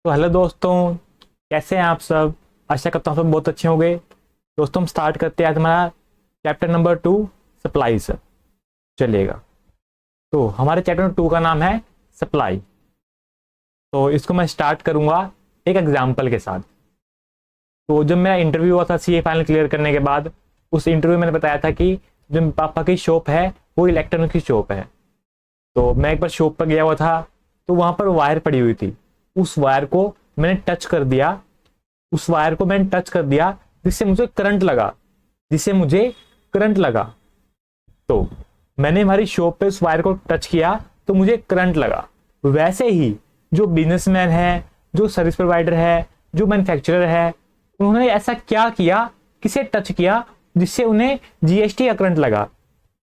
तो हेलो दोस्तों, कैसे हैं आप सब। आशा करता हूँ सब बहुत अच्छे होंगे। दोस्तों हम स्टार्ट करते हैं आज हमारा चैप्टर नंबर 2 सप्लाई से। चलिएगा, तो हमारे चैप्टर नंबर 2 का नाम है सप्लाई। तो इसको मैं स्टार्ट करूंगा एक एग्जाम्पल के साथ। तो जब मेरा इंटरव्यू हुआ था सीए फाइनल क्लियर करने के बाद, उस इंटरव्यू में मैंने बताया था कि जो मेरे पापा की शॉप है वो इलेक्ट्रॉनिक की शॉप है। तो मैं एक बार शॉप पर गया हुआ था, तो वहां पर वायर पड़ी हुई थी। उस वायर को मैंने टच कर दिया, जिससे मुझे करंट लगा। तो मैंने हमारी शॉप पे उस वायर को टच किया तो मुझे करंट लगा। वैसे ही जो बिजनेसमैन है, जो सर्विस प्रोवाइडर है, जो मैन्युफैक्चरर है, उन्होंने ऐसा क्या किया, किसे टच किया जिससे उन्हें जीएसटी का करंट लगा।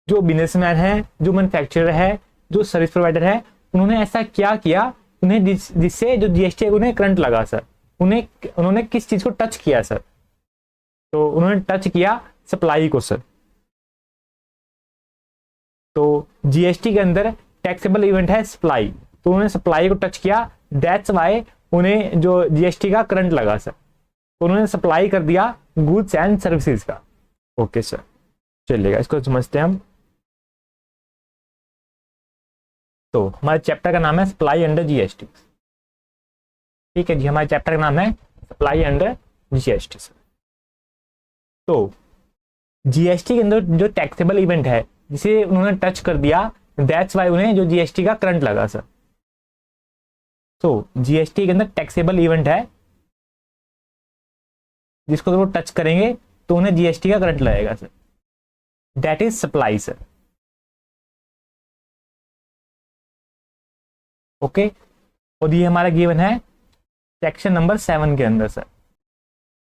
जो बिजनेसमैन है, जो मैन्युफैक्चरर है, जो सर्विस प्रोवाइडर है, उन्होंने ऐसा क्या किया उन्हें जिससे जो जीएसटी उन्हें करंट लगा सर। उन्होंने किस चीज को टच किया सर? तो उन्होंने टच किया सप्लाई को सर। तो जीएसटी के अंदर टैक्सेबल इवेंट है सप्लाई, तो उन्होंने सप्लाई को टच किया, दैट्स वाई उन्हें जो जीएसटी का करंट लगा सर। तो उन्होंने सप्लाई कर दिया गुड्स एंड सर्विसेज का। ओके सर, चलिएगा इसको समझते हैं हम। तो हमारे चैप्टर का नाम है सप्लाई अंडर जीएसटी। ठीक है जी, हमारे चैप्टर का नाम है सप्लाई अंडर जीएसटी सर। तो जीएसटी के अंदर जो टैक्सेबल इवेंट है जिसे उन्होंने टच कर दिया, दैट्स वाई उन्हें जो जीएसटी का करंट लगा सर। तो जीएसटी के अंदर टैक्सेबल इवेंट है जिसको वो टच करेंगे तो उन्हें जीएसटी का करंट लगेगा sir, that is supply sir. Okay, और ये हमारा गिवन है सेक्शन नंबर 7 के अंदर सर।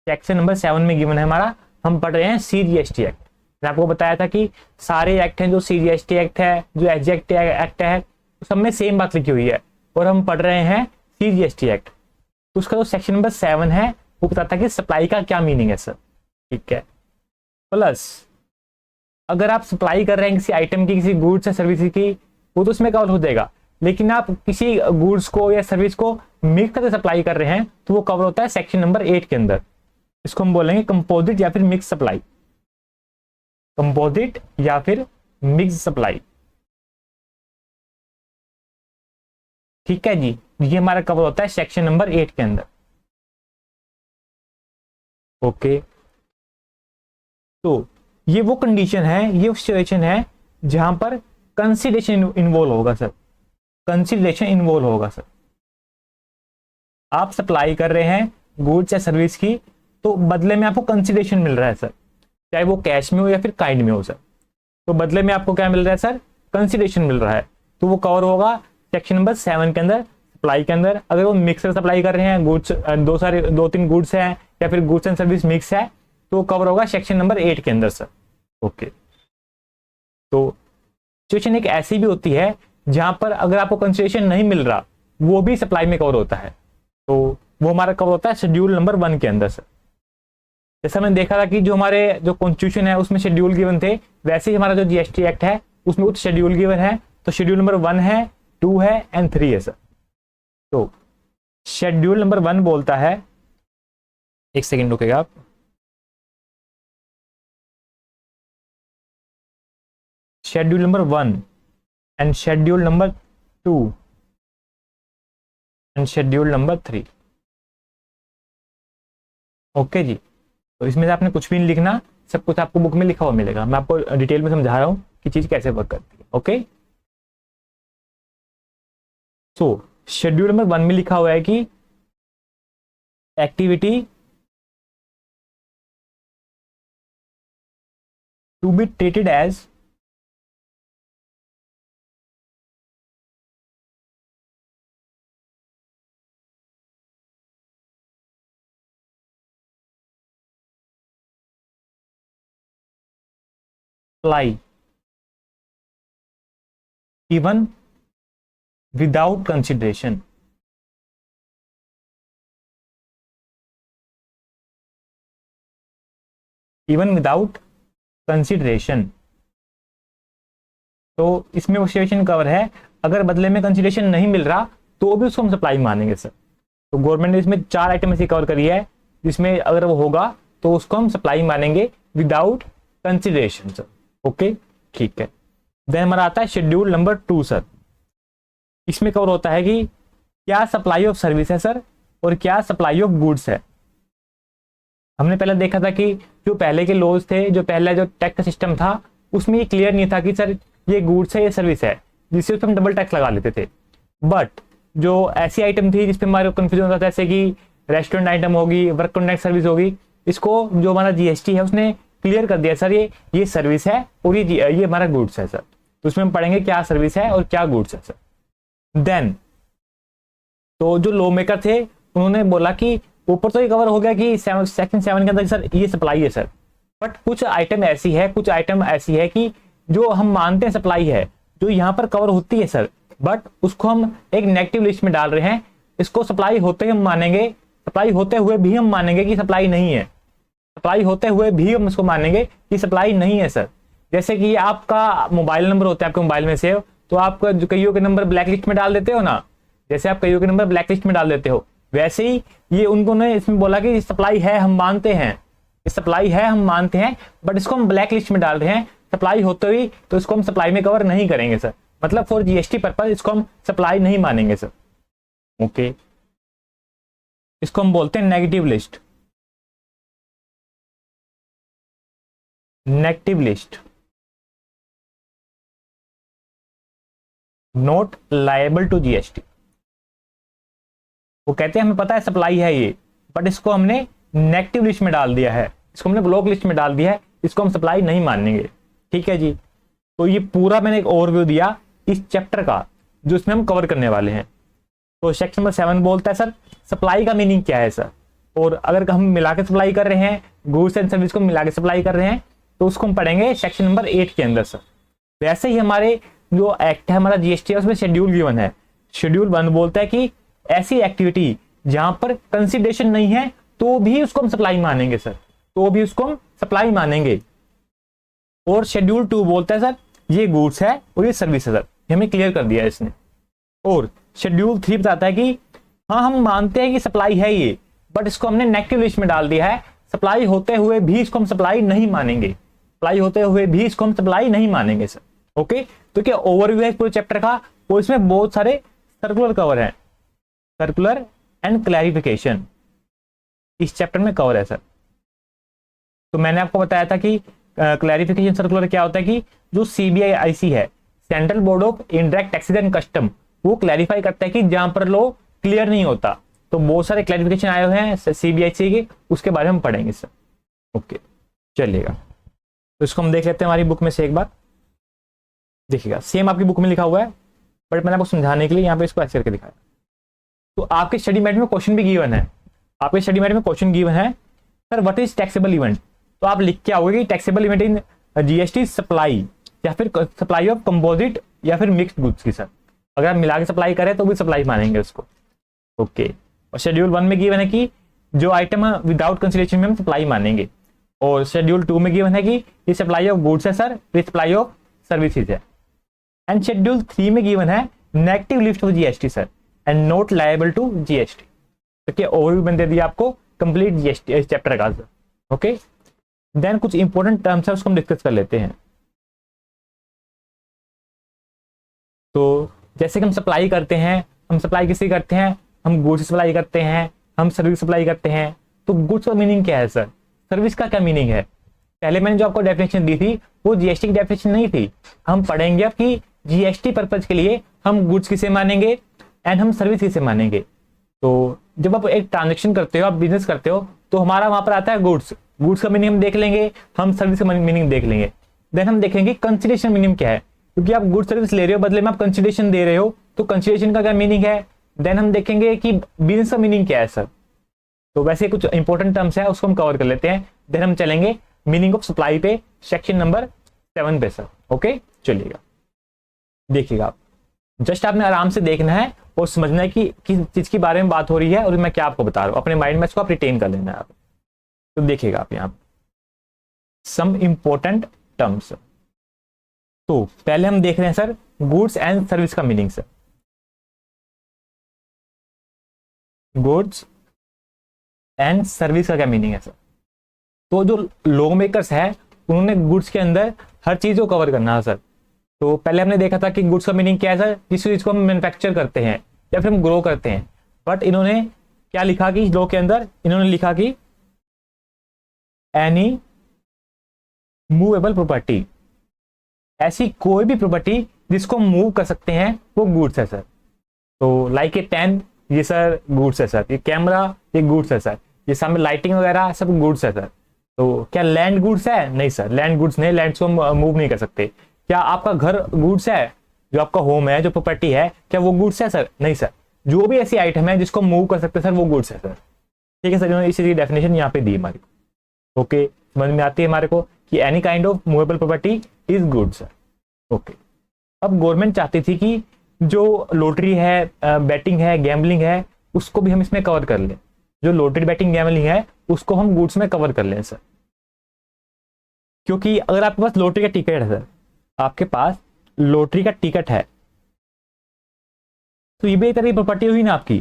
सेक्शन नंबर 7 में गिवन है हमारा, हम पढ़ रहे हैं सीजीएसटी एक्ट। मैंने आपको बताया था कि सारे एक्ट हैं, जो सीजीएसटी एक्ट है, जो एग्जैक्ट एक्ट है, सब में सेम बात लिखी हुई है, और हम पढ़ रहे हैं सीजीएसटी एक्ट। तो उसका जो सेक्शन नंबर 7 है वो बताता है कि सप्लाई का क्या मीनिंग है सर। ठीक है, प्लस अगर आप सप्लाई कर रहे हैं किसी आइटम की, किसी गुड्स या सर्विस की, वो तो उसमें कवर हो जाएगा। लेकिन आप किसी गुड्स को या सर्विस को मिक्स करके सप्लाई कर रहे हैं तो वो कवर होता है सेक्शन नंबर 8 के अंदर। इसको हम बोलेंगे कंपोजिट या फिर मिक्स सप्लाई। कंपोजिट या फिर मिक्स सप्लाई। ठीक है जी, ये हमारा कवर होता है सेक्शन नंबर 8 के अंदर। ओके, तो ये वो कंडीशन है, ये सिचुएशन है जहां पर कंसिडरेशन इन्वॉल्व होगा सर। कंसिडरेशन इन्वॉल्व होगा सर। आप सप्लाई कर रहे हैं गुड्स या सर्विस की, तो बदले में आपको कंसिडरेशन मिल रहा है सर, चाहे वो कैश में हो या फिर काइंड में हो सर। तो बदले में आपको क्या मिल रहा है सर? कंसिडरेशन मिल रहा है। तो वो कवर होगा सेक्शन नंबर 7 के अंदर, सप्लाई के अंदर। अगर वो मिक्सर सप्लाई कर रहे हैं, गुड्स दो तीन गुड्स हैं या फिर गुड्स एंड सर्विस मिक्स है, तो कवर होगा सेक्शन नंबर 8 के अंदर सर। ओके, तो सिचुएशन एक ऐसी भी होती है जहां पर अगर आपको कंसिडरेशन नहीं मिल रहा, वो भी सप्लाई में कवर होता है। तो वो हमारा कवर होता है शेड्यूल नंबर 1 के अंदर सर। जैसा मैंने देखा था कि जो हमारे जो कॉन्स्टिट्यूशन है उसमें शेड्यूल गिवन थे, वैसे ही हमारा जो जीएसटी एक्ट है उसमें कुछ शेड्यूल गिवन है। तो शेड्यूल नंबर 1 है, 2 है एंड 3 है सर। तो शेड्यूल नंबर 1 बोलता है, एक सेकेंड रुकेगा आप। Schedule number 1 and schedule number 2 and schedule number 3। Okay जी, तो इसमें से आपने कुछ भी नहीं लिखना, सब कुछ आपको बुक में लिखा हुआ मिलेगा। मैं आपको डिटेल में समझा रहा हूं कि चीज कैसे वर्क करती है। ओके, सो शेड्यूल नंबर 1 में लिखा हुआ है कि activity to be treated as supply even without consideration. Even without consideration. तो इसमें वो सिचुएशन कवर है, अगर बदले में कंसिडरेशन नहीं मिल रहा तो भी उसको हम सप्लाई मानेंगे सर। तो गवर्नमेंट ने इसमें 4 आइटम ऐसी कवर करी है जिसमें अगर वो होगा तो उसको हम सप्लाई मानेंगे विदाउट कंसिडरेशन सर। ओके ठीक है। देन हमारा आता है शेड्यूल नंबर 2 सर। इसमें कवर होता है कि क्या सप्लाई ऑफ सर्विस है सर और क्या सप्लाई ऑफ गुड्स है। हमने पहले देखा था कि जो पहले के लॉज थे, जो पहला जो टैक्स सिस्टम था, उसमें ये क्लियर नहीं था कि सर ये गुड्स है ये सर्विस है, जिससे उस पर हम डबल टैक्स लगा लेते थे। बट जो ऐसी आइटम थी जिसपे हमारे कंफ्यूजन होता था, जैसे कि रेस्टोरेंट आइटम होगी, वर्क कॉन्ट्रैक्ट सर्विस होगी, इसको जो हमारा जीएसटी है उसने क्लियर कर दिया सर ये सर्विस है और ये हमारा गुड्स है सर। तो उसमें हम पढ़ेंगे क्या सर्विस है और क्या गुड्स है सर। देन तो जो लॉ मेकर थे उन्होंने बोला कि ऊपर तो ये कवर हो गया कि सेक्शन 7 के अंदर सर ये सप्लाई है सर, बट कुछ आइटम ऐसी है कि जो हम मानते हैं सप्लाई है, जो यहाँ पर कवर होती है सर, बट उसको हम एक नेगेटिव लिस्ट में डाल रहे हैं। इसको सप्लाई होते ही हम मानेंगे, सप्लाई होते हुए भी हम मानेंगे कि सप्लाई नहीं है, सप्लाई होते हुए भी हम इसको मानेंगे कि सप्लाई नहीं है सर। जैसे कि आपका मोबाइल नंबर होता है आपके मोबाइल में सेव, तो आप जो कईयों के नंबर ब्लैक लिस्ट में डाल देते हो ना, जैसे आप कईयों के नंबर ब्लैक लिस्ट में डाल देते हो, वैसे ही ये उन्होंने इसमें बोला कि सप्लाई है हम मानते हैं, सप्लाई है हम मानते हैं, बट इसको हम ब्लैक लिस्ट में डाल रहे हैं सप्लाई होते हुए, तो इसको हम सप्लाई में कवर नहीं करेंगे सर। मतलब फॉर जीएसटी पर्पज इसको हम सप्लाई नहीं मानेंगे सर। ओके, इसको हम बोलते हैं negative list. Negative list, not liable to GST. वो कहते हैं हमें पता है सप्लाई है ये, बट इसको हमने नेगेटिव लिस्ट में डाल दिया है, इसको हमने ब्लॉक लिस्ट में डाल दिया है, इसको हम सप्लाई नहीं मानेंगे। ठीक है जी। तो ये पूरा मैंने एक ओवरव्यू दिया इस चैप्टर का जो इसमें हम कवर करने वाले हैं। तो सेक्शन नंबर 7 बोलता है सर सप्लाई का मीनिंग क्या है सर, और अगर हम मिला के सप्लाई कर रहे हैं, गुड्स एंड सर्विस को मिला के सप्लाई कर रहे हैं, तो उसको हम पढ़ेंगे सेक्शन नंबर 8 के अंदर सर। वैसे ही हमारे जो एक्ट है हमारा जीएसटी है उसमें शेड्यूल गिवन है। शेड्यूल 1 बोलता है कि ऐसी एक्टिविटी जहां पर कंसिडरेशन नहीं है तो भी उसको हम सप्लाई मानेंगे सर, तो भी उसको हम सप्लाई मानेंगे। और शेड्यूल 2 बोलता है सर ये गुड्स है और ये सर्विस है सर, ये हमें क्लियर कर दिया है इसने। और शेड्यूल 3 बताता है कि हाँ हम मानते हैं कि सप्लाई है ये, बट इसको हमने नेगेटिव लिस्ट में डाल दिया है, सप्लाई होते हुए भी इसको हम सप्लाई नहीं मानेंगे, सप्लाई होते हुए भी इसको हम सप्लाई नहीं मानेंगे सर। ओके, तो क्या ओवरव्यू है पूरे चैप्टर का, और इसमें बहुत सारे सर्कुलर कवर है, सर्कुलर एंड क्लैरिफिकेशन इस चैप्टर में कवर है सर। तो मैंने आपको बताया था कि क्लैरिफिकेशन सर्कुलर क्या होता है कि जो सीबीआईसी है, central board of indirect taxes and custom, वो क्लैरिफाई करता है कि जहां पर लो क्लियर नहीं होता, तो बहुत सारे क्लैरिफिकेशन आए हुए हैं सीबीआईसी के, उसके बारे में हम पढ़ेंगे सर। ओके चलिएगा, तो इसको हम देख लेते हैं हमारी बुक में से एक बार। देखिएगा सेम आपकी बुक में लिखा हुआ है, बट मैंने आपको समझाने के लिए यहाँ पे इसको ऐसे करके दिखाया। तो आपके स्टडी मैट में क्वेश्चन भी गिवन है, आपके स्टडी मैट में क्वेश्चन गिवन है sir what is taxable event. तो आप लिख के आओगे कि taxable event in GST supply, या फिर सप्लाई ऑफ कंपोजिट या फिर मिक्स्ड गुड्स की सर। अगर आप मिला के सप्लाई करें तो भी सप्लाई मानेंगे उसको। ओके, और शेड्यूल 1 में गिवन है कि जो आइटम विदाउट कंसिडरेशन में हम सप्लाई मानेंगे, और शेड्यूल 2 में गिवन है कि ये सप्लाई ऑफ गुड्स है सर, ये सप्लाई ऑफ सर्विसेज है। एंड शेड्यूल 3 में गिवन है negative list of GST sir and not liable to GST. तो क्या ओवरव्यू मैंने दे दिया आपको कंप्लीट जीएसटी चैप्टर का सर। ओके, देन कुछ इंपॉर्टेंट टर्म्स है उसको हम डिस्कस कर लेते हैं। तो जैसे कि हम सप्लाई करते हैं, हम सप्लाई किससे करते हैं, हम गुड्स सप्लाई करते हैं, हम सर्विस सप्लाई करते हैं। तो गुड्स का मीनिंग क्या है सर, सर्विस का क्या मीनिंग है। पहले मैंने जो आपको डेफिनेशन दी थी वो जीएसटी की डेफिनेशन नहीं थी, हम पढ़ेंगे अब कि जीएसटी पर्पज के लिए हम गुड्स किसे मानेंगे एंड हम सर्विस किसे मानेंगे। तो जब आप एक ट्रांजेक्शन करते हो, आप बिजनेस करते हो, तो हमारा वहां पर आता है गुड्स, गुड्स का मीनिंग हम देख लेंगे, हम सर्विस का मीनिंग देख लेंगे। देन हम देखेंगे कंसिडरेशन मीनिंग क्या है, क्योंकि आप गुड सर्विस ले रहे हो बदले में आप कंसिडरेशन दे रहे हो, तो कंसिडरेशन का क्या मीनिंग है। देन हम देखेंगे कि बिजनेस का मीनिंग क्या है सर। तो वैसे कुछ इंपॉर्टेंट टर्म्स है उसको हम कवर कर लेते हैं। देन हम चलेंगे मीनिंग ऑफ सप्लाई पे, सेक्शन नंबर 7 पे सर। ओके चलिएगा, देखिएगा आप जस्ट आपने आराम से देखना है और समझना है कि किस चीज के बारे में बात हो रही है और मैं क्या आपको बता रहा हूं, अपने माइंड में इसको आप रिटेन कर लेना है आप। तो देखिएगा आप यहाँ सम इंपॉर्टेंट टर्म्स। तो पहले हम देख रहे हैं सर गुड्स एंड सर्विस का meaning sir. Goods and service का क्या मीनिंग है सर? तो जो लॉ मेकर्स है उन्होंने गुड्स के अंदर हर चीज को कवर करना है सर। तो पहले हमने देखा था कि गुड्स का मीनिंग क्या है सर, जिस चीज को हम मैन्युफैक्चर करते हैं या फिर हम ग्रो करते हैं। बट इन्होंने क्या लिखा कि लॉ के अंदर इन्होंने लिखा कि एनी मूवेबल प्रॉपर्टी, ऐसी कोई भी प्रॉपर्टी जिसको मूव कर सकते हैं वो गुड्स है सर। तो लाइक ए पेन, ये सर गुड्स है सर। ये कैमरा, ये गुड्स है सर। ये सामने लाइटिंग वगैरह सब गुड्स है सर। तो क्या लैंड गुड्स है? नहीं सर, लैंड गुड्स नहीं, लैंड को हम मूव नहीं कर सकते। क्या आपका घर गुड्स है? जो आपका होम है, जो प्रॉपर्टी है, क्या वो गुड्स है सर? नहीं सर। जो भी ऐसी आइटम है जिसको मूव कर सकते हैं सर वो गुड्स है सर। ठीक है सर, इन्होंने इसी की डेफिनेशन यहाँ पे दी हमारे को। ओके, समझ में आती है हमारे को कि any kind of movable property is goods sir. Okay, अब गवर्नमेंट चाहती थी कि जो लॉटरी है, बैटिंग है, गैम्बलिंग है, उसको भी हम इसमें कवर कर लें। जो लॉटरी, बैटिंग, गैम्बलिंग है उसको हम गुड्स में कवर कर लें सर। क्योंकि अगर आपके पास लॉटरी का टिकट है सर, आपके पास लॉटरी का टिकट है, तो ये भी एक तरह की प्रॉपर्टी हुई ना आपकी,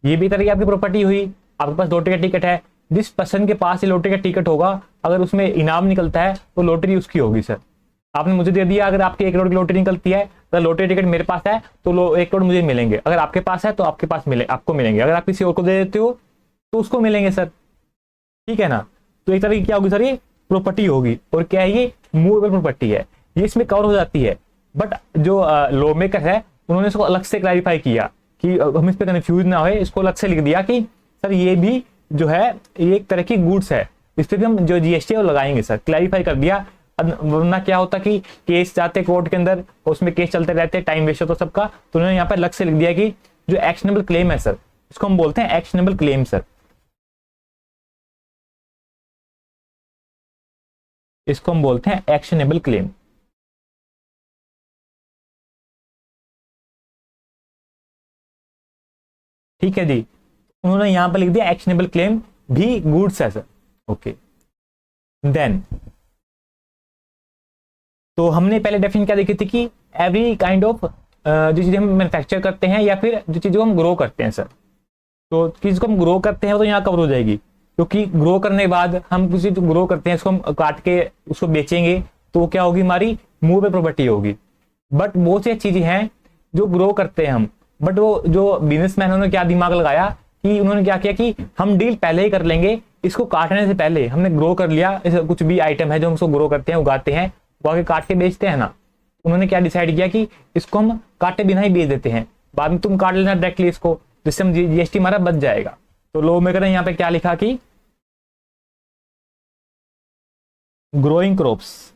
ये भी एक तरह की आपकी प्रॉपर्टी हुई। आपके पास लॉटरी का टिकट है, जिस पर्सन के पास ये लॉटरी का टिकट होगा, अगर उसमें इनाम निकलता है तो लॉटरी उसकी होगी सर। आपने मुझे दे दिया, अगर आपके 1 करोड़ की लॉटरी निकलती है, अगर लॉटरी टिकट मेरे पास है तो 1 करोड़ मुझे मिलेंगे। अगर आपके पास है तो आपके पास आपको मिलेंगे। अगर आप किसी और को दे देते हो तो उसको मिलेंगे सर। ठीक है ना? तो एक तरह की क्या होगी सर, ये प्रॉपर्टी होगी। और क्या है, ये मूवेबल प्रॉपर्टी है, ये इसमें कवर हो जाती है। बट जो लॉ मेकर है उन्होंने इसको अलग से क्लैरिफाई किया कि हम इस पर कन्फ्यूज ना हो, इसको अलग से लिख दिया कि सर ये भी जो है ये एक तरह की गुड्स है, इस पर भी हम जो जीएसटी है वो लगाएंगे सर। क्लैरिफाई कर दिया, वरना क्या होता कि केस जाते कोर्ट के अंदर, उसमें केस चलते रहते, टाइम वेस्ट होता सबका। तो उन्होंने यहाँ पर अलग से लिख दिया कि जो एक्शनेबल क्लेम है सर, इसको हम बोलते हैं एक्शनेबल क्लेम सर। इसको हम बोलते हैं एक्शनेबल क्लेम। ठीक है जी, उन्होंने यहां पर लिख दिया एक्शनेबल क्लेम भी गुड्स है सर। ओके, देन तो हमने पहले डेफिनेशन क्या देखी थी कि एवरी काइंड ऑफ जो चीजें हम मैन्युफैक्चर करते हैं या फिर जो चीजों को हम ग्रो करते हैं सर, तो चीज को हम ग्रो करते हैं तो यहाँ कवर हो जाएगी। क्योंकि ग्रो करने के बाद हम किसी जो ग्रो करते हैं इसको हम काट के उसको बेचेंगे तो क्या होगी, हमारी मूवेबल प्रॉपर्टी होगी। बट बहुत सी चीजें हैं जो ग्रो करते हैं हम, बट वो जो बिजनेसमैन उन्होंने क्या दिमाग लगाया कि उन्होंने क्या किया कि हम डील पहले ही कर लेंगे, इसको काटने से पहले हमने ग्रो कर लिया। कुछ भी आइटम है जो हम उसको ग्रो करते हैं, उगाते हैं, वो आगे काट के बेचते हैं ना। उन्होंने क्या डिसाइड किया कि इसको हम काटे बिना ही बेच देते हैं, बाद में तुम काट लेना डायरेक्टली इसको, जिससे हम जीएसटी हमारा बच जाएगा। तो लॉ मेकर ने यहाँ पे क्या लिखा कि ग्रोइंग क्रॉप्स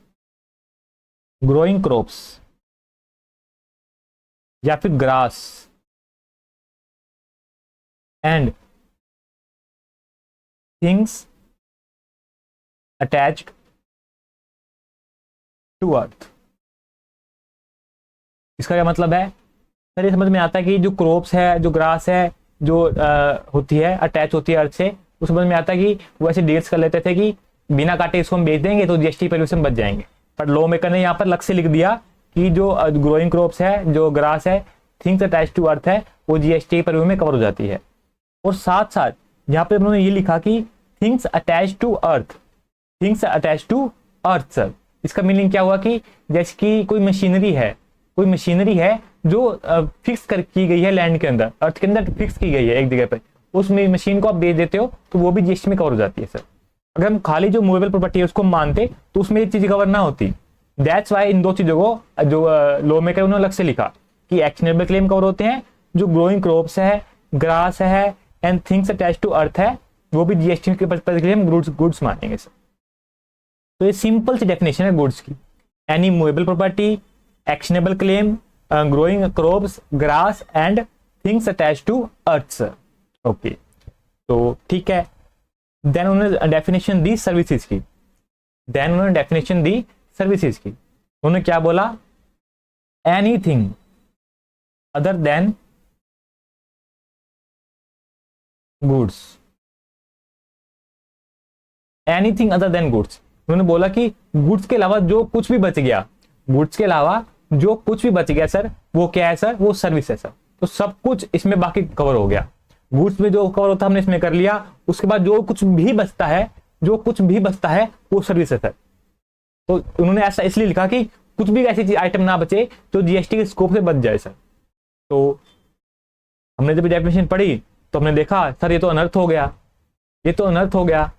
या फिर grass and things attached to earth. इसका क्या मतलब है सर? ये समझ में आता है कि जो क्रॉप्स है, जो ग्रास है, जो होती है, अटैच होती है अर्थ से, वो समझ में आता है कि वो ऐसे डील्स कर लेते थे कि बिना काटे इसको हम बेच देंगे तो जीएसटी पर से हम बच जाएंगे। पर लॉ मेकर ने यहाँ पर अलग से लिख दिया कि जो ग्रोइंग क्रॉप्स है, जो ग्रास है, थिंग्स अटैच टू अर्थ है, वो जीएसटी पर में कवर हो जाती है। और साथ साथ यहाँ पे उन्होंने ये लिखा कि things attach to earth, things attach to earth sir. इसका मीनिंग क्या हुआ कि जैसे कि कोई मशीनरी है जो फिक्स कर की गई है लैंड के अंदर, अर्थ के अंदर फिक्स की गई है एक जगह पे, उस मशीन को आप बेच देते हो तो वो भी जीएसटी में कवर हो जाती है सर। अगर हम खाली जो मूवेबल प्रॉपर्टी है उसको मानते तो उसमें ये चीज कवर ना होती। दैट्स वाई इन दो चीजों को जो लॉ मेकर उन्होंने अलग से लिखा कि एक्शनेबल क्लेम कवर होते हैं, जो ग्रोइंग क्रॉप्स है, ग्रास है and things attach to earth है, वो भी जीएसटी के पर्पज के लिए हम गुड्स मानेंगे सर। तो ये सिंपल सी डेफिनेशन है गुड्स की। Any movable property, actionable claim, growing crops, grass and things attach to earth sir. Okay, तो ठीक है। देन उन्होंने डेफिनेशन दी सर्विसेज की। उन्होंने क्या बोला? Anything other than goods, anything other than goods. उन्होंने बोला कि गुड्स के अलावा जो कुछ भी बच गया, सर, वो क्या है सर? वो सर्विस है सर। तो सब कुछ इसमें बाकी कवर हो गया। गुड्स में जो कवर होता है हमने इसमें कर लिया, उसके बाद जो कुछ भी बचता है वो सर्विस है सर। तो उन्होंने ऐसा इसलिए लिखा कि कुछ भी ऐसी आइटम ना बचे जो जीएसटी के स्कोप से बच जाए सर। तो हमने जब डेफिनेशन पढ़ी तो हमने देखा सर ये तो अनर्थ हो गया,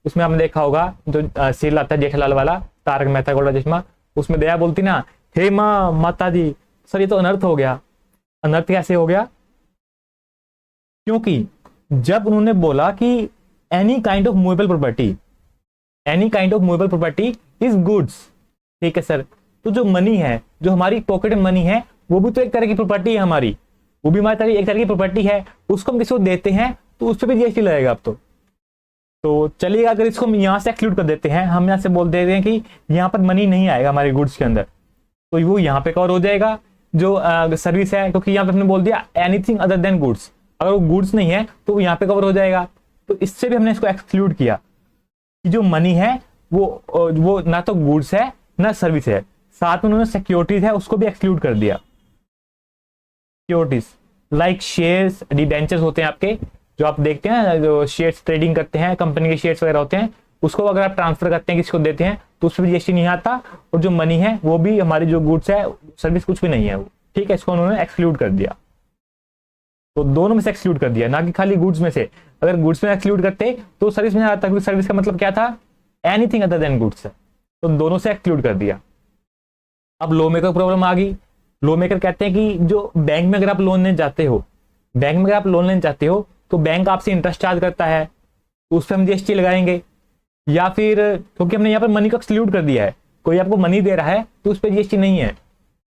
उसमें आपने देखा होगा जो सीरियल आता है जेठालाल वाला, तारक मेहता का उल्टा चश्मा, उसमें दया बोलती ना, हे माँ माता जी, सर ये तो अनर्थ हो गया। अनर्थ कैसे हो गया? क्योंकि जब उन्होंने बोला कि any kind of movable property is goods, ठीक है सर, तो जो मनी है, जो हमारी पॉकेट मनी है, वो भी तो एक तरह की प्रॉपर्टी है हमारी, वो भी हमारी एक तरह की प्रॉपर्टी है, उसको हम किसी को देते हैं तो उस पर भी जीएसटी लगेगा अब तो चलिए अगर इसको हम यहाँ से एक्सक्लूड कर देते हैं, हम यहाँ से बोल देते हैं कि यहाँ पर मनी नहीं आएगा हमारे गुड्स के अंदर, तो वो यहाँ पे कवर हो जाएगा जो सर्विस है, क्योंकि यहाँ पे हमने बोल दिया एनीथिंग अदर देन गुड्स, अगर वो गुड्स नहीं है तो वो यहाँ पे कवर हो जाएगा। तो इससे भी हमने इसको एक्सक्लूड किया कि जो मनी है वो ना तो गुड्स है ना सर्विस है। साथ में उन्होंने सिक्योरिटीज है उसको भी एक्सक्लूड कर दिया। सिक्योरिटीज लाइक शेयर्स, डिबेंचर्स होते हैं आपके, जो आप देखते हैं जो शेयर्स ट्रेडिंग करते हैं, कंपनी के शेयर्स वगैरह होते हैं, उसको अगर आप ट्रांसफर करते हैं किसी को देते हैं तो उसमें जीएसटी नहीं आता, और जो मनी है वो भी हमारी जो गुड्स है, सर्विस कुछ भी नहीं है वो, ठीक है, इसको उन्होंने एक्सक्लूड कर दिया। तो दोनों में से एक्सक्लूड कर दिया, ना कि खाली गुड्स में से। अगर गुड्स में एक्सक्लूड करते तो सर्विस में आता, क्योंकि सर्विस का मतलब क्या था, एनीथिंग अदर देन गुड्स, तो दोनों से एक्सक्लूड कर दिया। अब लॉ मेकर प्रॉब्लम आ गई। लॉ मेकर कहते हैं कि जो बैंक में अगर आप लोन लेने जाते हो, तो बैंक आपसे इंटरेस्ट चार्ज करता है, तो उस पर हम जीएसटी लगाएंगे, या फिर क्योंकि हमने यहाँ पर मनी को एक्सक्लूड कर दिया है, कोई आपको मनी दे रहा है तो उस पर जीएसटी नहीं है,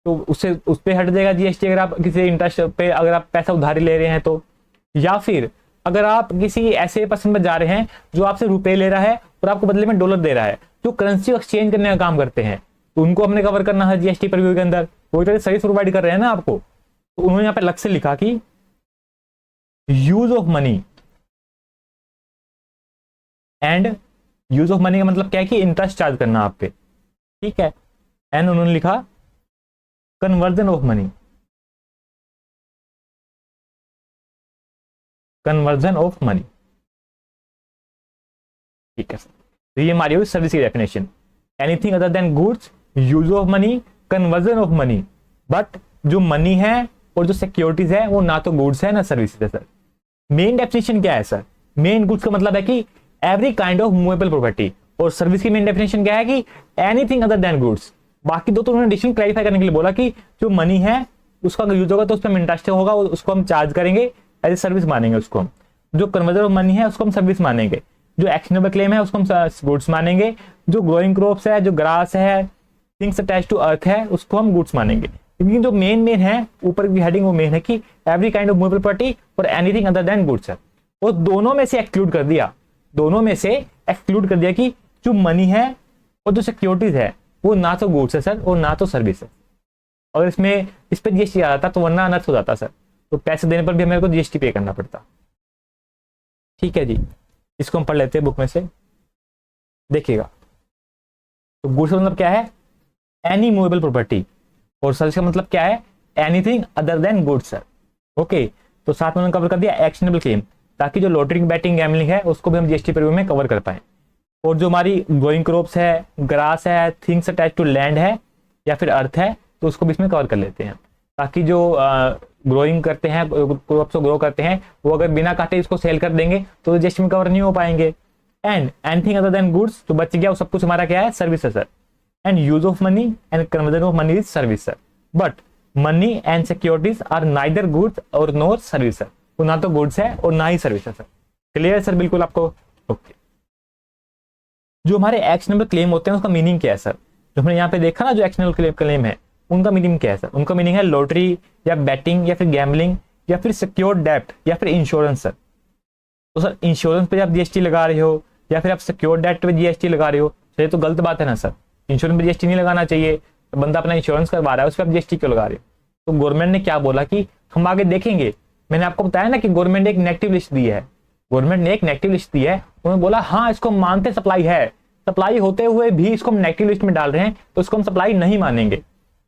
तो उससे उस पर हट जाएगा जीएसटी अगर आप किसी इंटरेस्ट पे अगर आप पैसा उधारी ले रहे हैं तो। या फिर अगर आप किसी ऐसे पर्सन पर जा रहे हैं जो आपसे रुपए ले रहा है और आपको बदले में डॉलर दे रहा है, जो करेंसी एक्सचेंज करने का काम करते हैं, तो उनको हमने कवर करना है जीएसटी प्रीव्यू के अंदर, वो तरह सर्विस प्रोवाइड कर रहे हैं ना आपको। तो उन्होंने यहाँ पे अलग से लिखा कि use of money, and use of money का मतलब क्या है कि इंटरेस्ट चार्ज करना आप पे, ठीक है। एंड उन्होंने लिखा कन्वर्जन ऑफ मनी, ठीक है। तो ये हमारी हुई सर्विस की definition, anything other than goods, use of money, conversion of money. But जो मनी है और जो सिक्योरिटीज है वो ना तो गुड्स है ना सर्विसेज है सर। मेन डेफिनेशन क्या है सर? मेन गुड्स का मतलब है कि every kind of movable property, और सर्विस की मेन डेफिनेशन क्या है कि एनीथिंग अदर देन गुड्स। बाकी दो तो उन्होंने एडिशनल क्लैरिफाई करने के लिए बोला कि जो मनी है उसका अगर यूज होगा तो उस पर इंटरेस्ट होगा, उसको हम चार्ज करेंगे, एज ए सर्विस मानेंगे उसको हम। जो कन्वर्जन ऑफ मनी है उसको हम सर्विस मानेंगे, जो एक्शनेबल क्लेम है उसको हम गुड्स मानेंगे, जो ग्रोइंग क्रॉप्स है, जो ग्रास है, थिंग्स अटैच टू अर्थ है, उसको हम गुड्स मानेंगे। लेकिन जो मेन है ऊपर की हेडिंग वो मेन है कि every kind of movable property और एनीथिंग अदर देन गुड्स है। और दोनों में से एक्सक्लूड कर दिया कि जो मनी है और जो सिक्योरिटीज है वो ना तो गुड्स है सर और ना तो सर्विस है। अगर इस पे जीएसटी आ जाता तो वरना अनर्थ हो जाता सर, तो पैसे देने पर भी हमें को जीएसटी पे करना पड़ता। ठीक है जी, इसको हम पढ़ लेते हैं बुक में से, देखिएगा। तो गुड्स का मतलब क्या है? एनी मूवेबल प्रॉपर्टी, और सर्विस का मतलब क्या है? Anything other than goods sir. Okay, तो साथ में उन्होंने कवर कर दिया एक्शनेबल क्लेम, ताकि जो लॉटरी, बैटिंग, गैम्बलिंग है उसको भी हम जीएसटी प्रीव्यू में कवर कर पाए। और जो हमारी ग्रोइंग क्रॉप्स है, ग्रास है, थिंग्स अटैच टू लैंड है या फिर अर्थ है, तो उसको भी इसमें कवर कर लेते हैं, ताकि जो ग्रोइंग करते हैं, क्रॉप्स को ग्रो करते हैं, वो अगर बिना काटे इसको सेल कर देंगे तो जीएसटी में कवर नहीं हो पाएंगे। And anything other than goods, जो बच गया वो सब कुछ हमारा क्या है? सर्विस है sir. And use of money and conversion of money is service sir. But money and securities are neither goods और नॉर सर्विस सर, वो ना तो गुड्स है और ना ही सर्विस है सर। क्लियर सर बिल्कुल आपको? ओके। जो हमारे एक्शनेबल क्लेम होते हैं उसका मीनिंग क्या है सर? जो हमने यहाँ पे देखा ना, जो एक्शनेबल क्लेम है उनका मीनिंग क्या है सर? उनका मीनिंग है लॉटरी या बैटिंग या फिर गैम्बलिंग या फिर सिक्योर्ड डेब्ट या फिर इंश्योरेंस सर। तो सर इंश्योरेंस पे आप जीएसटी लगा रहे हो या फिर आप सिक्योर्ड डेब्ट पे जीएसटी लगा रहे हो, तो ये तो गलत बात है ना सर। इंश्योरेंस पे जीएसटी नहीं लगाना चाहिए, तो बंदा अपना इंश्योरेंस करवा रहा है उस पर आप जीएसटी क्यों लगा रहे हो? तो गवर्नमेंट ने क्या बोला कि हम आगे देखेंगे। मैंने आपको बताया ना कि गवर्नमेंट ने एक नेगेटिव लिस्ट दी है, उन्होंने बोला हाँ इसको मानते सप्लाई है, सप्लाई होते हुए भी इसको हम नेगेटिव लिस्ट में डाल रहे हैं तो इसको हम सप्लाई नहीं मानेंगे।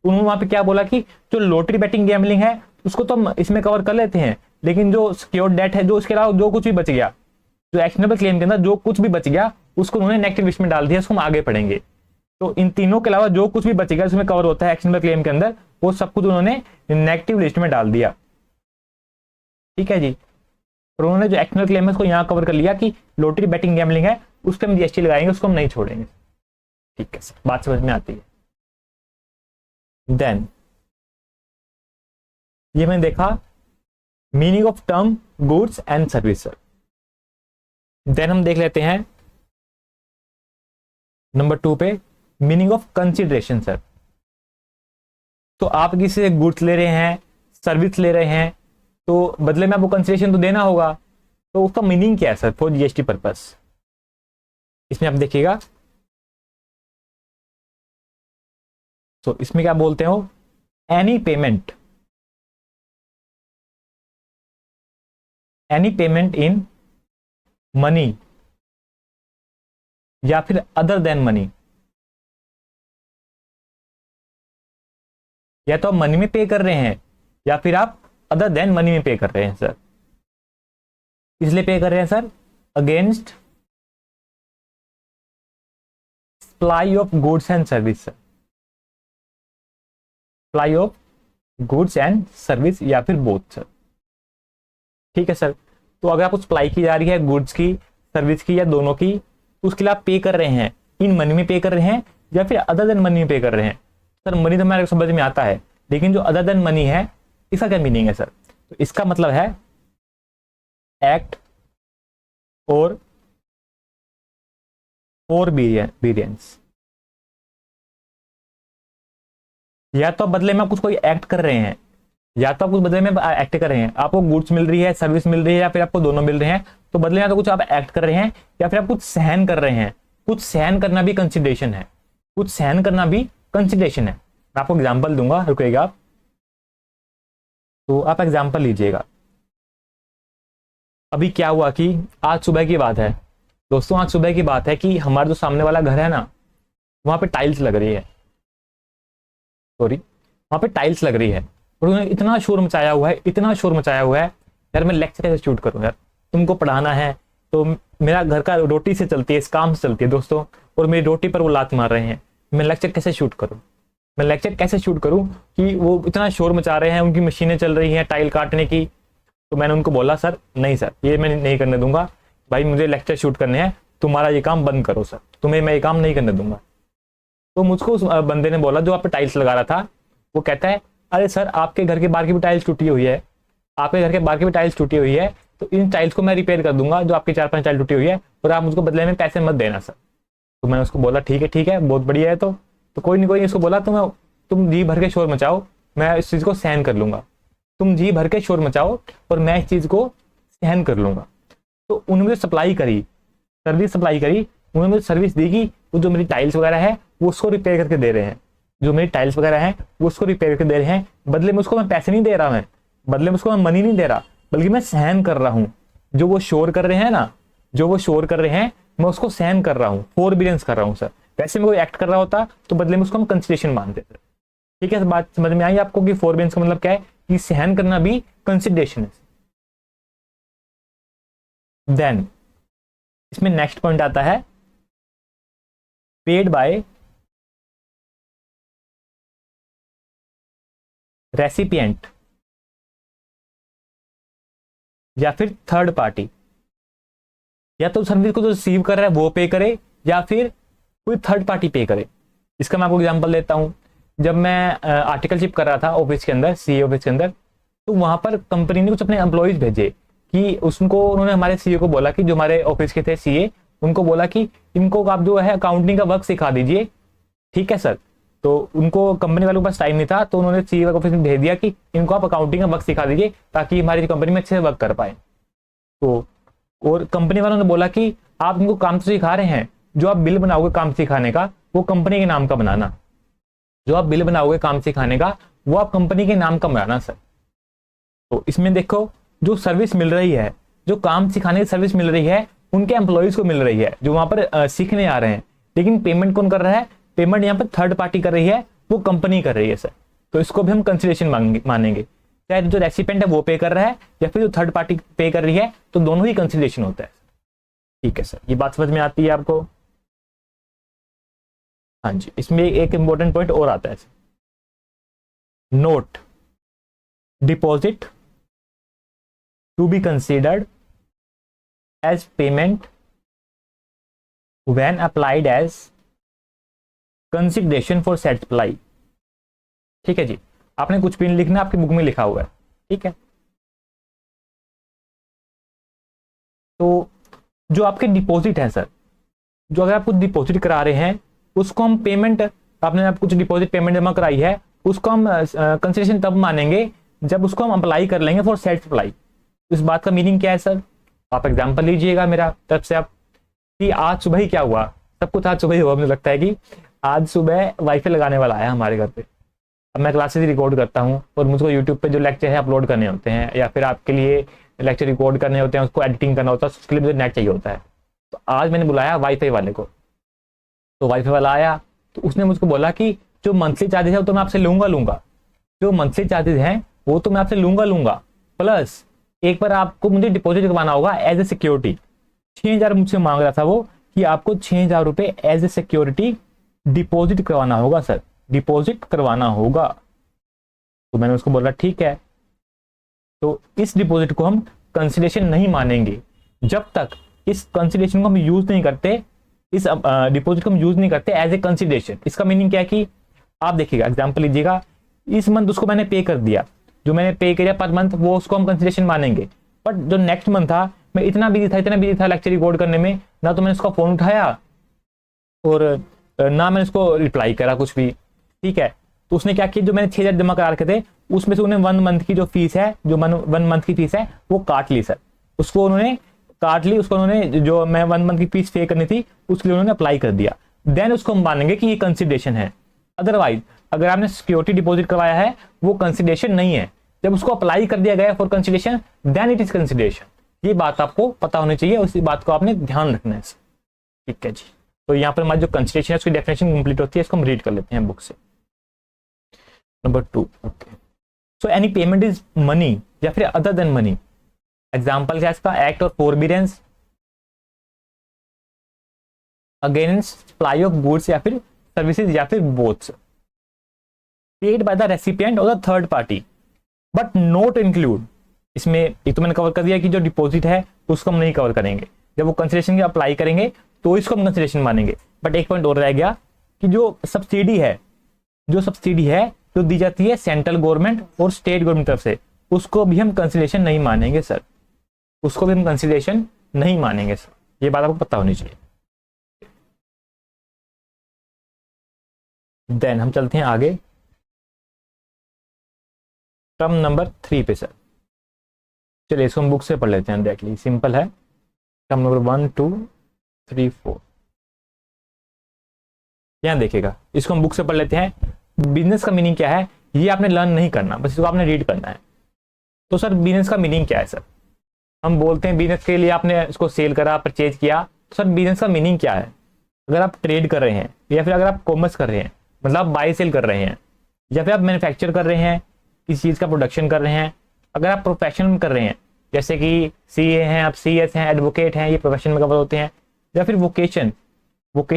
उन्होंने वहां पे क्या बोला कि जो लॉटरी, बैटिंग, गैम्बलिंग है उसको तो हम इसमें कवर कर लेते हैं, लेकिन जो सिक्योर्ड डेट है, जो उसके अलावा जो कुछ भी बच गया, जो एक्शनेबल क्लेम के अंदर जो कुछ भी बच गया उसको उन्होंने नेगेटिव लिस्ट में डाल दिया, उसको हम आगे पढ़ेंगे। तो इन तीनों के अलावा जो कुछ भी बच गया उसमें कवर होता है एक्शनेबल क्लेम के अंदर, वो सब कुछ उन्होंने नेगेटिव लिस्ट में डाल दिया। ठीक है जी। और उन्होंने जो एक्शनेबल क्लेम है उसको यहाँ कवर कर लिया कि लॉटरी बैटिंग गैम्बलिंग है उस पर हम जीएसटी लगाएंगे, उसको हम नहीं छोड़ेंगे। ठीक है सर, बात समझ में आती है। देन ये मैंने देखा meaning of term goods and service. Then हम देख लेते हैं नंबर 2 पे मीनिंग ऑफ कंसिडरेशन सर। तो आप किसी से गुड्स ले रहे हैं, सर्विस ले रहे हैं, तो बदले में आपको कंसिडरेशन तो देना होगा, तो उसका मीनिंग क्या है सर फॉर जीएसटी पर्पस। इसमें आप देखिएगा, तो इसमें क्या बोलते हो, एनी पेमेंट इन मनी या फिर अदर देन मनी, या तो आप मनी में पे कर रहे हैं या फिर आप अदर देन मनी में पे कर रहे हैं सर। इसलिए पे कर रहे हैं sir against supply of goods and service, supply of goods and service या फिर बोथ सर। ठीक है सर। तो अगर आपको सप्लाई की जा रही है गुड्स की, सर्विस की या दोनों की, तो उसके लिए आप पे कर रहे हैं, इन मनी में पे कर रहे हैं या फिर अदर देन मनी में पे कर रहे हैं। सर मनी तो हमारे समझ में आता है, लेकिन जो अदर देन मनी है इसका क्या मीनिंग है सर। तो इसका मतलब है एक्ट और वेरिएंस, या तो बदले में आप कुछ कोई एक्ट कर रहे हैं, या तो आप कुछ बदले में एक्ट कर रहे हैं, आपको गुड्स मिल रही है, सर्विस मिल रही है, या फिर आपको दोनों मिल रहे हैं, तो बदले में तो कुछ आप एक्ट कर रहे हैं या फिर आप कुछ सहन कर रहे हैं। कुछ सहन करना भी कंसिडरेशन है, कुछ सहन करना भी कंसिडरेशन है। मैं आपको एग्जांपल दूंगा, रुकेगा आप, तो आप एग्जांपल लीजिएगा। अभी क्या हुआ कि आज सुबह की बात है दोस्तों, आज सुबह की बात है कि हमारा जो सामने वाला घर है ना, वहां पे टाइल्स लग रही है, वहां पे टाइल्स लग रही है, और उन्होंने इतना शोर मचाया हुआ है, इतना शोर मचाया हुआ है, यार मैं लेक्चर कैसे शूट करूं यार, तुमको पढ़ाना है, तो मेरा घर का रोटी से चलती है, इस काम से चलती है दोस्तों, और मेरी रोटी पर वो लात मार रहे हैं, मैं लेक्चर कैसे शूट करूं, मैं लेक्चर कैसे शूट करूं कि वो इतना शोर मचा रहे हैं, उनकी मशीनें चल रही हैं टाइल काटने की। तो मैंने उनको बोला सर नहीं सर, ये मैं नहीं करने दूंगा भाई, मुझे लेक्चर शूट करने हैं, तुम्हारा ये काम बंद करो सर, तुम्हें मैं ये काम नहीं करने दूंगा। तो मुझको उस बंदे ने बोला जो आप पे टाइल्स लगा रहा था, वो कहता है अरे सर आपके घर के बाहर की भी टाइल्स टूटी हुई है, आपके घर के बाहर की भी टाइल्स टूटी हुई है, तो इन टाइल्स को मैं रिपेयर कर दूंगा जो आपकी 4-5 टाइल टूटी हुई है, और आप मुझको बदले में पैसे मत देना सर। तो मैं उसको बोला ठीक है बहुत बढ़िया है, तो कोई नहीं इसको बोला, तुम जी भर के शोर मचाओ, मैं इस चीज को सहन कर लूंगा, तुम जी भर के शोर मचाओ और मैं इस चीज को सहन कर लूंगा। तो उन्होंने मुझे सप्लाई करी, सर्विस सप्लाई करी, उन्होंने मुझे सर्विस दी कि वो जो मेरी टाइल्स वगैरह है वो उसको रिपेयर करके दे रहे हैं, जो मेरी टाइल्स वगैरह हैं वो उसको रिपेयर करके दे रहे हैं, बदले में उसको मैं पैसे नहीं दे रहा, मैं बदले में उसको मैं मनी नहीं दे रहा, बल्कि मैं सहन कर रहा हूँ। जो वो शोर कर रहे हैं ना, जो वो शोर कर रहे हैं, मैं उसको सहन कर रहा हूँ, फोरबिडेंस कर रहा हूँ सर। वैसे में कोई एक्ट कर रहा होता तो बदले में उसको हम कंसिडरेशन मानते थे। ठीक है, बात समझ में आई आपको कि फोरबिडेंस का मतलब क्या है, कि सहन करना भी कंसिडरेशन है। देन इसमें नेक्स्ट पॉइंट आता है पेड बाय रेसिपिएंट या फिर थर्ड पार्टी, या तो सर्विस को जो रिसीव कर रहा है वो पे करे या फिर कोई थर्ड पार्टी पे करे। इसका मैं आपको एग्जांपल देता हूं। जब मैं आर्टिकलशिप कर रहा था ऑफिस के अंदर, सीए ऑफिस के अंदर, तो वहां पर कंपनी ने कुछ अपने एम्प्लॉयज भेजे कि उन्होंने हमारे सीए को बोला कि जो हमारे ऑफिस के थे सीए, उनको बोला कि इनको आप जो है अकाउंटिंग का वर्क सिखा दीजिए। ठीक है सर। तो उनको कंपनी वालों के पास टाइम नहीं था, तो उन्होंने सीए ऑफिस में भेज दिया कि इनको आप अकाउंटिंग का वर्क सिखा दीजिए ताकि हमारी कंपनी में अच्छे से वर्क कर पाए। तो और कंपनी वालों ने बोला कि आप इनको काम तो सिखा रहे हैं, जो आप बिल बनाओगे काम सिखाने का वो कंपनी के नाम का बनाना, जो आप बिल बनाओगे काम सिखाने का वो आप कंपनी के नाम का बनाना सर। तो इसमें देखो जो सर्विस मिल रही है, जो काम सिखाने की सर्विस मिल रही है, उनके एम्प्लॉयज को मिल रही है जो वहां पर सीखने आ रहे हैं, लेकिन पेमेंट कौन कर रहा है, पेमेंट यहाँ पर थर्ड पार्टी कर रही है, वो कंपनी कर रही है सर। तो इसको भी हम कंसिडरेशन मानेंगे। चाहे जो रेसिपेंट है वो पे कर रहा है या फिर जो थर्ड पार्टी पे कर रही है, तो दोनों ही कंसिडरेशन होता है। ठीक है सर, ये बात समझ में आती है आपको? हाँ जी, इसमें एक इंपॉर्टेंट पॉइंट और आता है, note deposit to be considered as payment when applied as consideration for said supply. ठीक है जी, आपने कुछ भी नहीं लिखना, आपकी बुक में लिखा हुआ है। ठीक है, तो जो आपके डिपॉजिट है सर, जो अगर आप कुछ डिपॉजिट करा रहे हैं उसको हम पेमेंट, आपने आप कुछ डिपॉजिट पेमेंट जमा कराई है, उसको हम कंसिडरेशन तब मानेंगे जब उसको हम अप्लाई कर लेंगे फॉर सेट सप्लाई। इस बात का मीनिंग क्या है सर? आप एग्जांपल लीजिएगा मेरा तरफ से, आप कि आज सुबह ही क्या हुआ, सब कुछ आज सुबह ही हुआ। मुझे लगता है कि आज सुबह वाईफाई लगाने वाला आया हमारे घर पे। अब मैं क्लासेस रिकॉर्ड करता हूँ और मुझको यूट्यूब पे जो लेक्चर है अपलोड करने होते हैं, या फिर आपके लिए लेक्चर रिकॉर्ड करने होते हैं, उसको एडिटिंग करना होता है, उसके लिए मुझे नेट चाहिए होता है। तो आज मैंने बुलाया वाईफाई वाले को, तो वाईफाई वाला आया, तो उसने मुझको बोला कि जो मंथली चार्जेस है वो तो मैं आपसे लूंगा, जो मंथली चार्जेस हैं वो तो मैं आपसे लूंगा, प्लस एक बार आपको मुझे डिपॉजिट करवाना होगा एज ए सिक्योरिटी। 6,000 मुझसे मांग रहा था वो, कि आपको 6,000 रुपए एज ए सिक्योरिटी डिपॉजिट करवाना होगा सर, डिपॉजिट करवाना होगा। तो मैंने उसको बोला ठीक है, तो इस डिपॉजिट को हम कंसिडरेशन नहीं मानेंगे जब तक इस कंसिडरेशन को हम यूज नहीं करते, इस डिपॉजिट को हम यूज नहीं करते एज ए कंसिडरेशन। इसका मीनिंग क्या है कि आप देखिएगा, एग्जांपल लीजिएगा, इस मंथ उसको मैंने पे कर दिया, जो मैंने पे किया पर मंथ वो उसको हम कंसिडरेशन मानेंगे। बट जो नेक्स्ट मंथ था, मैं इतना बिजी था लेक्चर रिकॉर्ड करने में, ना तो मैंने उसका फोन उठाया और ना मैंने उसको रिप्लाई करा कुछ भी। ठीक है, तो उसने क्या किया, जो मैंने 6,000 जमा करा रखे थे उसमें से उन्हें 1 मंथ की जो फीस है, जो 1 मंथ की फीस है वो काट ली सर, उसको उन्होंने काट ली, उसको उन्होंने जो मैं 1 मंथ की फीस पे करनी थी उसके लिए उन्होंने अप्लाई कर दिया। देन उसको हम मानेंगे कि ये कंसिडरेशन है। अदरवाइज अगर आपने सिक्योरिटी डिपॉजिट करवाया है वो कंसिडरेशन नहीं है, जब उसको अप्लाई कर दिया गया for consideration then it is consideration. ये बात आपको पता होनी चाहिए, उसी बात को आपने ध्यान रखना है। ठीक है जी, तो यहाँ पर हमारी जो कंसिडरेशन है उसकी डेफिनेशन कंप्लीट होती है, इसको हम रीड कर लेते हैं बुक से। Number 2, okay, so any payment is money या फिर अदर देन मनी। एग्जाम्पल क्या है इसका, एक्ट और फोरबिडेंस अगेंस्ट सप्लाई ऑफ गुड्स या फिर सर्विसेज या फिर बोथ्स, पेड बाय द रेसिपिएंट और the third party but not include. इसमें एक तो मैंने कवर कर दिया कि जो डिपॉजिट है उसको हम नहीं कवर करेंगे, जब वो कंसिडरेशन की अप्लाई करेंगे तो इसको हम कंसिडरेशन मानेंगे। बट एक पॉइंट और रह गया कि जो सब्सिडी है जो दी जाती है सेंट्रल गवर्नमेंट और स्टेट गवर्नमेंट तरफ से, उसको भी हम कंसिडरेशन नहीं मानेंगे सर, उसको भी हम कंसिडरेशन नहीं मानेंगे सर। ये बात आपको पता होनी चाहिए। देन हम चलते हैं आगे टर्म नंबर 3 पे सर। चलिए इसको हम बुक से पढ़ लेते हैं डायरेक्टली, सिंपल है। टर्म नंबर 1 2 3 4, यहां देखिएगा, इसको हम बुक से पढ़ लेते हैं। बिजनेस का मीनिंग क्या है ये आपने लर्न नहीं करना, बस इसको आपने रीड करना है। तो सर बिजनेस का मीनिंग क्या है सर? हम बोलते हैं बिजनेस के लिए आपने इसको सेल करा, परचेज किया, तो सर बिजनेस का मीनिंग क्या है? अगर आप ट्रेड कर रहे हैं या फिर अगर आप कॉमर्स कर रहे हैं, मतलब आप बाय सेल कर रहे हैं, या फिर आप मैन्युफैक्चर कर रहे हैं, किसी चीज़ का प्रोडक्शन कर रहे हैं, अगर आप प्रोफेशन में कर रहे हैं, जैसे कि सीए हैं, आप सीएस हैं, एडवोकेट हैं, ये प्रोफेशन में कवर होते हैं। या फिर वोकेशन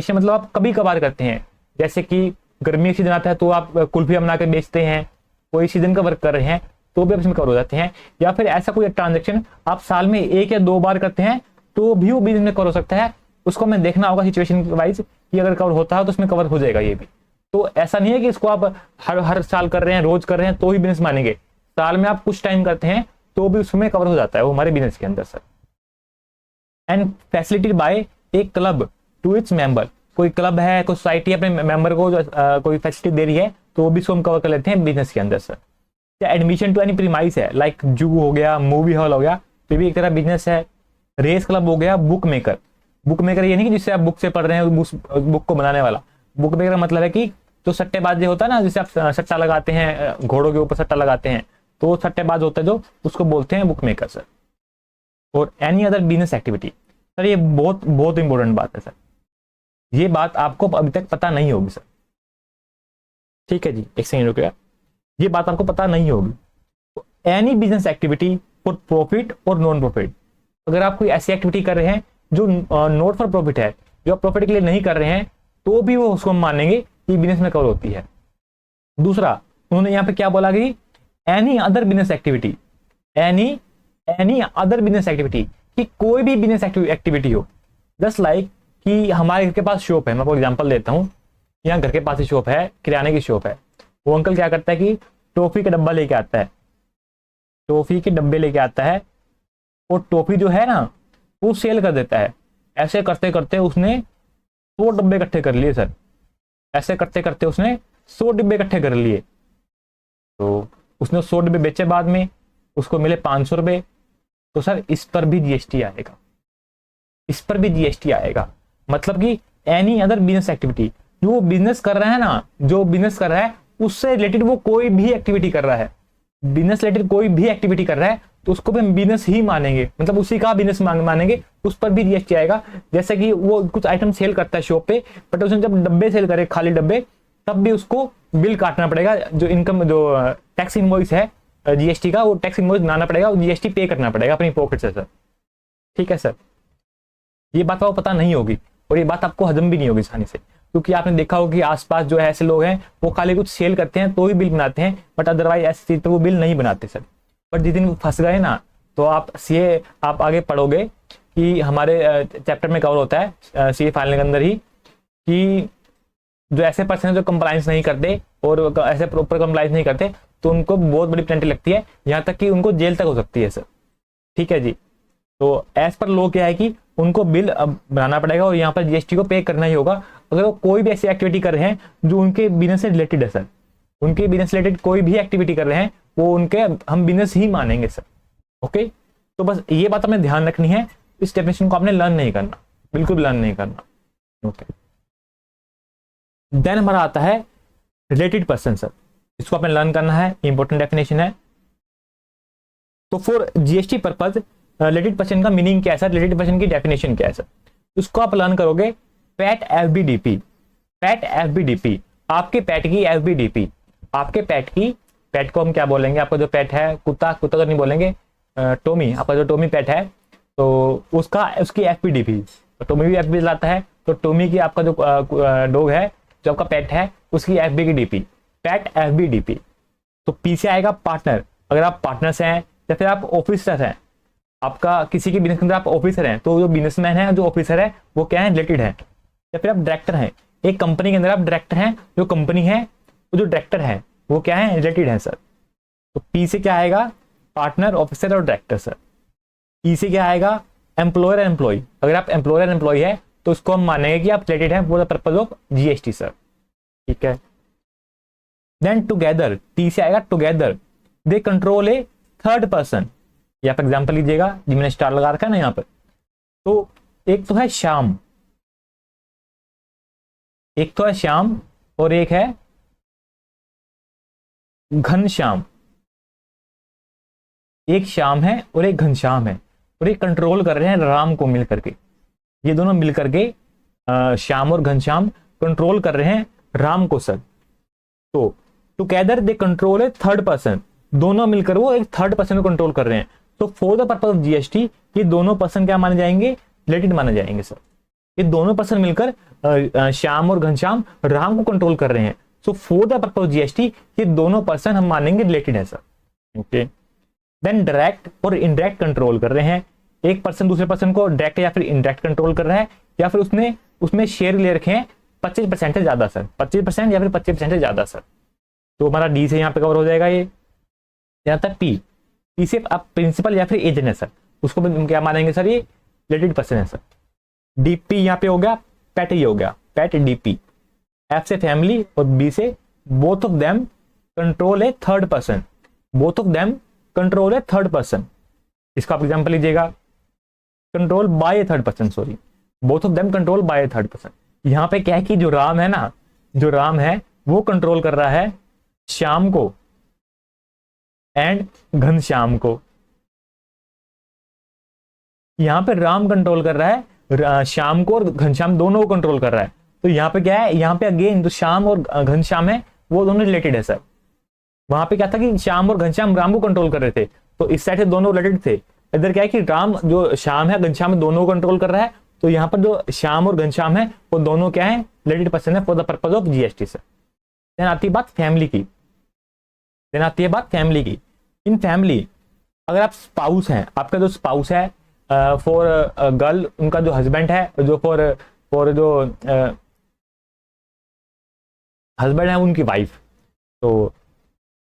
मतलब आप कभी कभार करते हैं, जैसे कि गर्मी का सीजन आता है तो आप कुल्फी बना के बेचते हैं, कोई सीजन का वर्क कर रहे हैं तो भी आप इसमें कवर हो जाते हैं। या फिर ऐसा कोई ट्रांजेक्शन आप साल में 1 या 2 बार करते हैं तो भी वो बिजनेस में कवर हो सकता है। उसको हमें देखना होगा सिचुएशन वाइज कि अगर कवर होता है तो उसमें कवर हो जाएगा ये भी। तो ऐसा नहीं है कि इसको आप हर साल कर रहे हैं, रोज कर रहे हैं तो ही बिजनेस मानेंगे। साल में आप कुछ टाइम करते हैं तो भी उसमें कवर हो जाता है वो हमारे बिजनेस के अंदर sir. And facilitated by a club to its member, कोई क्लब है, कोई सोसाइटी अपने मेंबर को कोई फैसिलिटी दे रही है तो वो भी इसको हम कवर कर लेते हैं बिजनेस के अंदर सर। या एडमिशन टू एनी प्रीमाइस है, लाइक जू हो गया, मूवी हॉल हो गया, तो भी एक तरह बिजनेस है। रेस क्लब हो गया। बुक मेकर ये नहीं कि जिससे आप बुक से पढ़ रहे हैं, बुक को बनाने वाला। बुक मेकर का मतलब है कि जो सट्टेबाजी होता है ना, जिससे आप सट्टा लगाते हैं, घोड़ों के ऊपर सट्टा लगाते हैं, तो वो सट्टेबाज होता है जो, उसको बोलते हैं बुक मेकर सर। और any other business activity sir, ये बहुत बहुत इंपॉर्टेंट बात है सर, ये बात आपको अभी तक पता नहीं होगी सर। ठीक है जी, एक सेकंड रुकिएगा, ये बात आपको पता नहीं होगी। Any business activity for profit और नॉन प्रॉफिट। अगर आप कोई ऐसी एक्टिविटी कर रहे हैं जो नॉट फॉर प्रॉफिट है, जो आप प्रॉफिट के लिए नहीं कर रहे हैं, तो भी वो उसको हम मानेंगे कि बिजनेस में कवर होती है। दूसरा उन्होंने यहाँ पे क्या बोला कि any other business activity, any other business activity, कि कोई भी बिजनेस एक्टिविटी हो। जस्ट लाइक कि हमारे घर के पास शॉप है, मैं आपको एग्जांपल देता हूँ। यहाँ घर के पास ही शॉप है, किराने की शॉप है। वो अंकल क्या करता है कि टॉफी का डब्बा लेके आता है, टॉफी के डब्बे लेके आता है, और टॉफी जो है ना वो सेल कर देता है। ऐसे करते करते उसने 100 डब्बे इकट्ठे कर लिए सर, ऐसे करते करते उसने 100 डिब्बे इकट्ठे कर लिए। तो उसने 100 डिब्बे बेचे, बाद में उसको मिले 500 रुपए। तो सर इस पर भी जीएसटी आएगा, इस पर भी जीएसटी आएगा। मतलब कि एनी अदर बिजनेस एक्टिविटी, जो वो बिजनेस कर रहा है ना, जो बिजनेस कर रहा है उससे रिलेटेड वो कोई भी एक्टिविटी कर रहा है, बिजनेस रिलेटेड कोई भी एक्टिविटी कर रहा है, तो उसको भी हम बिजनेस ही मानेंगे, मतलब उसी का बिजनेस मानेंगे, उस पर भी जीएसटी आएगा। जैसे कि वो कुछ आइटम सेल करता है शॉप पे, बट उसने जब डब्बे सेल करे, खाली डब्बे, तब भी उसको बिल काटना पड़ेगा। जो इनकम, जो टैक्स इनवॉइस है जीएसटी का, वो टैक्स इनवॉइस बनाना पड़ेगा और जीएसटी पे करना पड़ेगा अपनी पॉकेट से सर। ठीक है सर, ये बात आपको पता नहीं होगी और ये बात आपको हजम भी नहीं होगी आसानी से, क्योंकि आपने देखा होगा कि आसपास जो है ऐसे लोग हैं वो खाली कुछ सेल करते हैं तो ही बिल बनाते हैं, बट अदरवाइज ऐसी चीज पे वो बिल नहीं बनाते सर। बट जिस दिन फंस गए ना, तो आप सीए आप आगे पढ़ोगे कि हमारे चैप्टर में कवर होता है सीए फाइनल के अंदर ही, कि जो ऐसे पर्सन है जो कंप्लायंस नहीं करते और ऐसे प्रॉपर कंप्लायंस नहीं करते, तो उनको बहुत बड़ी पेनल्टी लगती है, यहाँ तक कि उनको जेल तक हो सकती है सर। ठीक है जी। तो एज पर लॉ क्या है कि उनको बिल बनाना पड़ेगा और यहाँ पर जीएसटी को पे करना ही होगा, अगर वो कोई भी ऐसी एक्टिविटी कर रहे हैं जो उनके बिजनेस से रिलेटेड है सर। उनके बिजनेस रिलेटेड कोई भी एक्टिविटी कर रहे हैं, वो उनके हम बिजनेस ही मानेंगे सर। ओके, तो बस ये बात हमें ध्यान रखनी है, इस डेफिनेशन को आपने लर्न नहीं करना, बिल्कुल लर्न नहीं करना। ओके, देन हमारा आता है रिलेटेड पर्सन सर, इसको आपने लर्न करना है, इंपॉर्टेंट डेफिनेशन है। तो for GST purpose related person का मीनिंग क्या है सर, रिलेटेड पर्सन की डेफिनेशन क्या है सर, उसको आप लर्न करोगे पैट एफबीडीपी। पैट एफबीडीपी, आपके पैट की एफबीडीपी, आपके पैट की, पैट को हम क्या बोलेंगे, आपका जो पैट है, कुत्ता, कुत्ता तो नहीं बोलेंगे, टोमी, आपका जो टोमी पैट है, तो उसका उसकी एफबीडीपी, तो टोमी भी एफबी लाता है, तो टोमी की आपका जो डॉग है, जो आपका पेट है, उसकी एफबी की डीपी, पैट एफबीडीपी। तो पी से आएगा पार्टनर, अगर आप पार्टनर्स हैं या फिर आप ऑफिसर हैं, आपका किसी के बिजनेस के अंदर आप ऑफिसर हैं, तो जो बिजनेसमैन है, जो ऑफिसर है, वो क्या है, रिलेटेड है। या फिर आप डायरेक्टर हैं, एक कंपनी के अंदर आप डायरेक्टर हैं, जो कंपनी है, वो जो डायरेक्टर है वो क्या है, रिलेटेड है सर। तो पी से क्या आएगा, पार्टनर, ऑफिसर और डायरेक्टर सर। ई से क्या आएगा, एम्प्लॉयर एंड एम्प्लॉय, अगर आप एम्प्लॉयर एंड एम्प्लॉय है तो उसको हम मानेंगे कि आप रिलेटेड हैं for the purpose of GST sir. ठीक है, देन टुगेदर, टी से आएगा together, they control A third person. ये आप एग्जांपल लीजिएगा, जी मैंने स्टार लगा रखा है ना यहाँ पर। तो एक तो है श्याम, एक तो है श्याम और एक है घनश्याम। एक श्याम है और एक घनश्याम है, और ये कंट्रोल कर रहे हैं राम को मिल करके। ये दोनों मिल करके श्याम और घनश्याम कंट्रोल कर रहे हैं राम को सर। तो together they control A third person, दोनों मिलकर वो एक थर्ड पर्सन को कंट्रोल कर रहे हैं। तो for the purpose of GST ये दोनों पर्सन क्या माने जाएंगे, रिलेटेड माने जाएंगे सर। ये दोनों पर्सन मिलकर श्याम और घनश्याम राम को कंट्रोल कर रहे हैं। So for the purpose of GST ये दोनों पर्सन हम मानेंगे रिलेटेड है सर। ओके, देन डायरेक्ट और इनडायरेक्ट कंट्रोल कर रहे हैं, एक पर्सन दूसरे पर्सन को डायरेक्ट या फिर इनडायरेक्ट कंट्रोल कर रहा है, या फिर उसने उसमें शेयर ले रखे हैं 25% से ज्यादा सर, 25% या फिर 25% से ज्यादा सर। तो हमारा डी से यहाँ पे कवर हो जाएगा ये। यहाँ तक पी, पी से आप प्रिंसिपल या फिर एजेंट है सर, उसको क्या मानेंगे सर, ये रिलेटेड पर्सन है सर। डीपी यहाँ पे हो गया, पैट ये हो गया, पैट डीपी। एफ से फैमिली और बी से both of them control A third person, both of them control A third person. इसका आप एग्जांपल लीजिएगा, control by A third person, sorry, both of them control by A third person. यहाँ पे क्या है कि जो राम है ना, जो राम है वो कंट्रोल कर रहा है श्याम को एंड घनश्याम को। यहाँ पे राम कंट्रोल कर रहा है श्याम को और घनश्याम दोनों को कंट्रोल कर रहा है। तो यहाँ पे क्या है, यहाँ पे अगेन जो श्याम और घनश्याम है वो दोनों रिलेटेड है सर। वहां पे क्या था कि श्याम और घनश्याम राम को कंट्रोल कर रहे थे, तो इस साइड से दोनों रिलेटेड थे। इधर क्या है कि राम जो श्याम है घनश्याम दोनों को कंट्रोल कर रहा है, तो यहाँ पर जो श्याम और घनश्याम है वो दोनों क्या है, रिलेटेड पर्सन है for the purpose of GST sir. Then आती है बात फैमिली की, इन फैमिली अगर आप स्पाउस हैं, आपका जो स्पाउस है फॉर गर्ल उनका जो हस्बैंड है, जो फॉर जो हस्बैंड है उनकी वाइफ, तो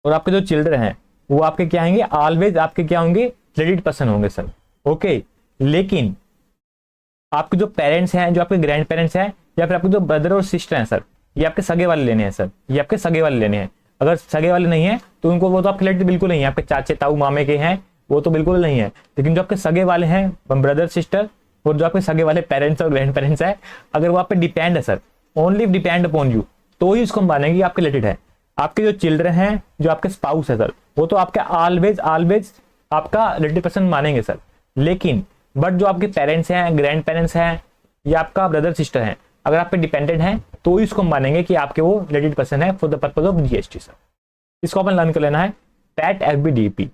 और आपके जो चिल्ड्रन हैं वो आपके क्या होंगे, ऑलवेज आपके क्या होंगे, रिलेटेड पर्सन होंगे सर। ओके, लेकिन आपके जो पेरेंट्स हैं, जो आपके ग्रैंड पेरेंट्स हैं, या फिर आपके जो ब्रदर और सिस्टर हैं सर, ये आपके सगे वाले लेने हैं सर, ये आपके सगे वाले लेने हैं। अगर सगे वाले नहीं है तो उनको वो तो आपके रिलेटेड बिल्कुल नहीं है, आपके चाचे ताऊ मामे के हैं वो तो बिल्कुल नहीं है। लेकिन जो आपके सगे वाले हैं ब्रदर सिस्टर और जो आपके सगे वाले पेरेंट्स और ग्रैंड पेरेंट्स है, अगर वो आप पे डिपेंड है sir, only depend upon you, तो ही उसको हम मानेंगे आपके रिलेटेड है। आपके जो चिल्ड्रन हैं, जो आपके स्पाउस है सर, वो तो आपके ऑलवेज आपका रिलेटेड पर्सन मानेंगे सर। लेकिन बट जो आपके पेरेंट्स हैं, ग्रैंड पेरेंट्स हैं, या आपका ब्रदर सिस्टर है, अगर आप पे डिपेंडेंट है तो ही इसको मानेंगे कि आपके वो रिलेटेड पर्सन है for the purpose of GST sir. इसको अपन लर्न कर लेना है, pat F B D P,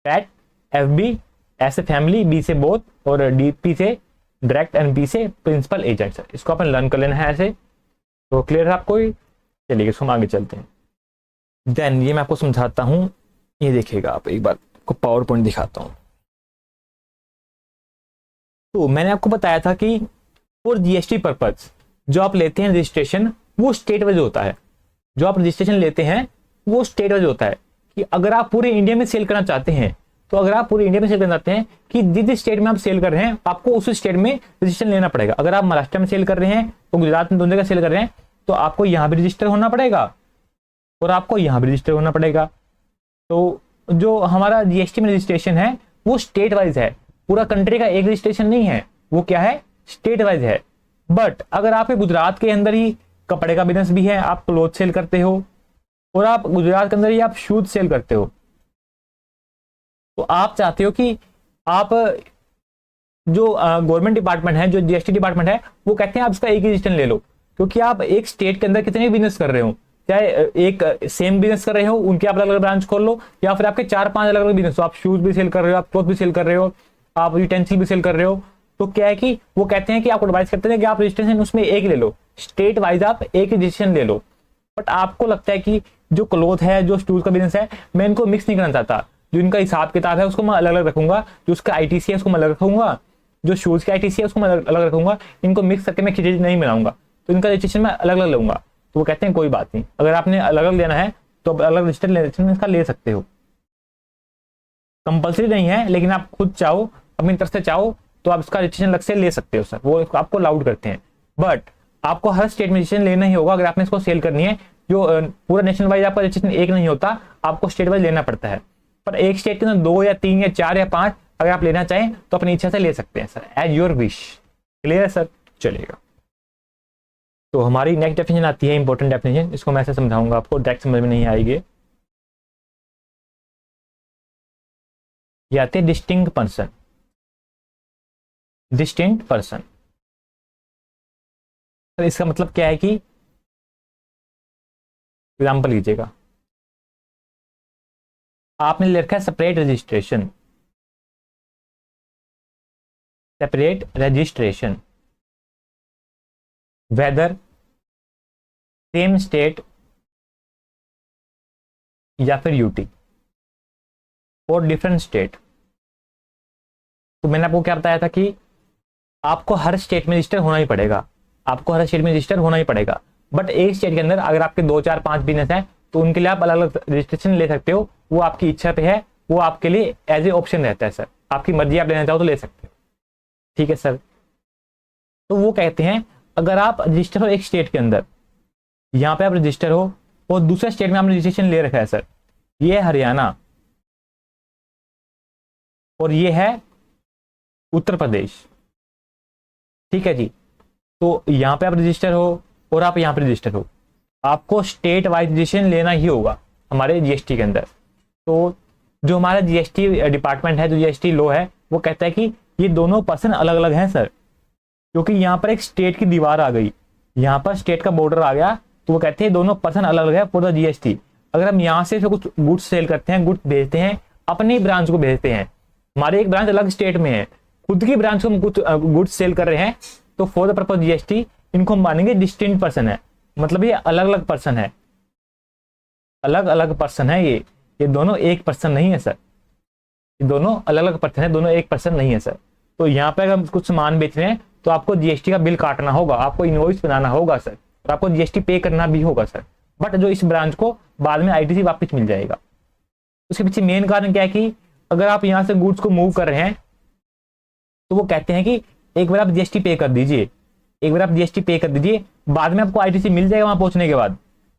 pat F B ऐसे फैमिली, बी से बोथ, और डीपी से डायरेक्ट, एंड बी से प्रिंसिपल एजेंट सर। इसको अपन लर्न कर लेना है ऐसे, तो क्लियर है आपको? चलिए इसको हम आगे चलते हैं। देन ये मैं आपको समझाता हूं, ये देखिएगा आप, एक बार आपको पावर पॉइंट दिखाता हूं। तो मैंने आपको बताया था कि फॉर जीएसटी पर्पज जो आप लेते हैं रजिस्ट्रेशन, वो स्टेट वाइज होता है। जो आप रजिस्ट्रेशन लेते हैं वो स्टेट वाइज होता है, कि अगर आप पूरे इंडिया में सेल करना चाहते हैं, तो अगर आप पूरे इंडिया में सेल करना चाहते हैं कि जिस स्टेट में आप सेल कर रहे हैं, आपको उस स्टेट में रजिस्ट्रेशन लेना पड़ेगा। अगर आप महाराष्ट्र में सेल कर रहे हैं, तो गुजरात में दोनों जगह सेल कर रहे हैं, तो आपको यहाँ भी रजिस्टर होना पड़ेगा और आपको यहाँ भी रजिस्टर होना पड़ेगा। तो जो हमारा जीएसटी में रजिस्ट्रेशन है वो स्टेट वाइज है, पूरा कंट्री का एक रजिस्ट्रेशन नहीं है, वो क्या है, स्टेट वाइज है। बट अगर आप गुजरात के अंदर ही कपड़े का बिजनेस भी है, आप क्लोथ सेल करते हो, और आप गुजरात के अंदर ही आप शूज सेल करते हो, तो आप चाहते हो कि आप जो गवर्नमेंट डिपार्टमेंट है, जो जीएसटी डिपार्टमेंट है, वो कहते हैं आप इसका एक रजिस्ट्रेशन ले लो, क्योंकि आप एक स्टेट के अंदर कितने बिजनेस कर रहे हो, चाहे एक सेम बिजनेस कर रहे हो, उनके आप अलग अलग ब्रांच खोल लो, या फिर आपके 4-5 अलग अलग बिजनेस हो, आप शूज भी सेल कर रहे हो, आप क्लोथ भी सेल कर रहे हो, आप यूटेंसिल भी सेल कर रहे हो, तो क्या है कि वो कहते हैं कि आपको एडवाइस करते हैं कि आप रजिस्ट्रेशन उसमें एक ले लो, स्टेट वाइज आप एक रजिस्ट्रेशन ले लो। बट आपको लगता है कि जो क्लोथ है, जो शूज का बिजनेस है, मैं इनको मिक्स नहीं करना चाहता, जो इनका हिसाब किताब है उसको मैं अलग अलग रखूंगा, जो उसका आईटीसी है उसको मैं अलग रखूंगा, जो शूज का आईटीसी है उसको मैं अलग रखूंगा, इनको मिक्स करके मैं खिचड़ी नहीं बनाऊंगा, तो इनका रजिस्ट्रेशन मैं अलग अलग लूंगा। तो वो कहते हैं कोई बात नहीं, अगर आपने अलग अलग लेना है तो अलग रजिस्ट्रेशन इसका ले सकते हो, कंपल्सरी नहीं है, लेकिन आप खुद चाहो, अपनी तरफ से चाहो तो आप इसका रजिस्ट्रेशन अलग से ले सकते हो सर, वो आपको अलाउड करते हैं। बट आपको हर स्टेट में रजिस्ट्रेशन लेना ही होगा अगर आपने इसको सेल करनी है। जो पूरा नेशनल वाइज आपका रजिस्ट्रेशन एक नहीं होता, आपको स्टेट वाइज लेना पड़ता है। पर एक स्टेट के अंदर 2 या 3 या 4 या 5 अगर आप लेना चाहें तो अपनी इच्छा से ले सकते हैं sir, as your wish. Clear है सर? चलेगा। तो हमारी नेक्स्ट डेफिनेशन आती है इंपॉर्टेंट डेफिनेशन, इसको मैं ऐसे समझाऊंगा, आपको डायरेक्ट समझ में नहीं आएगी। ये आते हैं डिस्टिंक्ट पर्सन। डिस्टिंक्ट पर्सन तो इसका मतलब क्या है कि एग्जाम्पल लीजिएगा, आपने ले रखा है separate registration, separate registration, whether same state या फिर यूटी और डिफरेंट स्टेट। तो मैंने आपको क्या बताया था कि आपको हर स्टेट में रजिस्टर होना ही पड़ेगा, आपको हर स्टेट में रजिस्टर होना ही पड़ेगा। बट एक स्टेट के अंदर अगर आपके 2, 4, 5 बिजनेस हैं तो उनके लिए आप अलग अलग रजिस्ट्रेशन ले सकते हो, वो आपकी इच्छा पे है, वो आपके लिए एज ए ऑप्शन रहता है सर, आपकी मर्जी, आप लेना चाहो तो ले सकते हो। ठीक है सर? तो वो कहते हैं अगर आप रजिस्टर हो एक स्टेट के अंदर, यहाँ पे आप रजिस्टर हो और दूसरे स्टेट में आपने रजिस्ट्रेशन ले रखा है सर, ये है हरियाणा और ये है उत्तर प्रदेश। ठीक है जी? तो यहाँ पे आप रजिस्टर हो और आप यहाँ पे रजिस्टर हो, आपको स्टेट वाइज रजिस्ट्रेशन लेना ही होगा हमारे जीएसटी के अंदर। तो जो हमारा जीएसटी डिपार्टमेंट है, जो जीएसटी लॉ है, वो कहता है कि ये दोनों पर्सन अलग अलग हैं सर, क्योंकि यहाँ पर एक स्टेट की दीवार आ गई, यहाँ पर स्टेट का बॉर्डर आ गया, तो वो कहते हैं दोनों पर्सन अलग अलग है फॉर द जीएसटी। अगर हम यहाँ से कुछ गुड्स सेल करते हैं, गुड्स भेजते हैं, अपनी ब्रांच को भेजते हैं, हमारे एक ब्रांच अलग स्टेट में है, खुद की ब्रांच को हम कुछ गुड्स सेल कर रहे हैं, तो फॉर द पर्पज जीएसटी इनको हम मानेंगे डिस्टिंक्ट पर्सन है, मतलब ये अलग अलग पर्सन है, अलग अलग पर्सन है, ये दोनों एक पर्सन नहीं है सर, ये दोनों अलग अलग पर्सन है, दोनों एक पर्सन नहीं है सर। तो यहाँ पे अगर हम कुछ सामान बेच रहे हैं तो आपको जीएसटी का बिल काटना होगा, आपको इनवॉइस बनाना होगा सर, और आपको जीएसटी पे करना भी होगा सर। बट जो इस ब्रांच को बाद में आईटीसी वापस मिल जाएगा। उसके पीछे मेन कारण क्या है कि अगर आप यहाँ से गुड्स को मूव कर रहे हैं तो वो कहते हैं कि एक बार आप जीएसटी पे कर दीजिए, एक बार आप जीएसटी पे कर दीजिए, बाद में आपको आईटीसी मिल जाएगा वहां पहुंचने के बाद,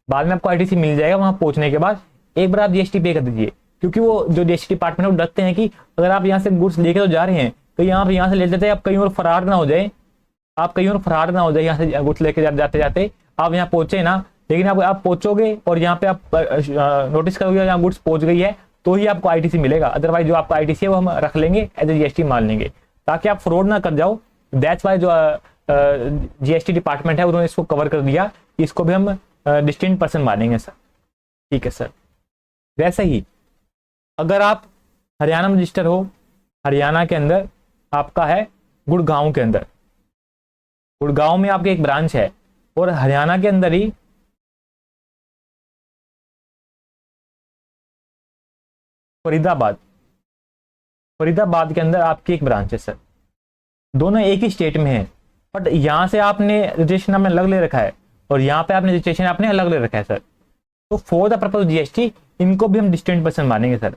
बाद में आपको आईटीसी मिल जाएगा वहां पहुंचने के बाद, एक बार आप जीएसटी पे कर दीजिए। क्योंकि वो जो जीएसटी डिपार्टमेंट है वो डरते हैं कि अगर आप यहाँ से गुड्स लेके तो जा रहे हैं, कहीं आप यहाँ से ले लेते हैं, आप कहीं और फरार ना हो जाए, आप कहीं और फरार ना हो जाए, यहाँ से गुड्स लेके जाते जाते आप यहाँ पहुंचे ना, लेकिन आप पहुंचोगे और यहाँ पे आप नोटिस करोगे यहाँ गुड्स पहुंच गई है तो ही आपको आईटीसी मिलेगा, अदरवाइज जो आपका आईटीसी है वो हम रख लेंगे एज ए जीएसटी मान लेंगे, ताकि आप फ्रॉड ना कर जाओ। दैट्स वाई जो जीएसटी डिपार्टमेंट है उन्होंने इसको कवर कर दिया कि इसको भी हम डिस्टिंक्ट पर्सन मानेंगे सर। ठीक है सर। वैसे ही अगर आप हरियाणा में रजिस्टर हो, हरियाणा के अंदर आपका है गुड़गांव के अंदर, गुड़गांव में आपकी एक ब्रांच है, और हरियाणा के अंदर ही फरीदाबाद, फरीदाबाद के अंदर आपकी एक ब्रांच है सर, दोनों एक ही स्टेट में है, बट यहाँ से आपने रजिस्ट्रेशन आपने अलग ले रखा है और यहाँ पे आपने रजिस्ट्रेशन आपने अलग ले रखा है सर। तो फॉर द पर्पज जीएसटी इनको भी हम डिस्टिंक्ट पर्सन मानेंगे sir,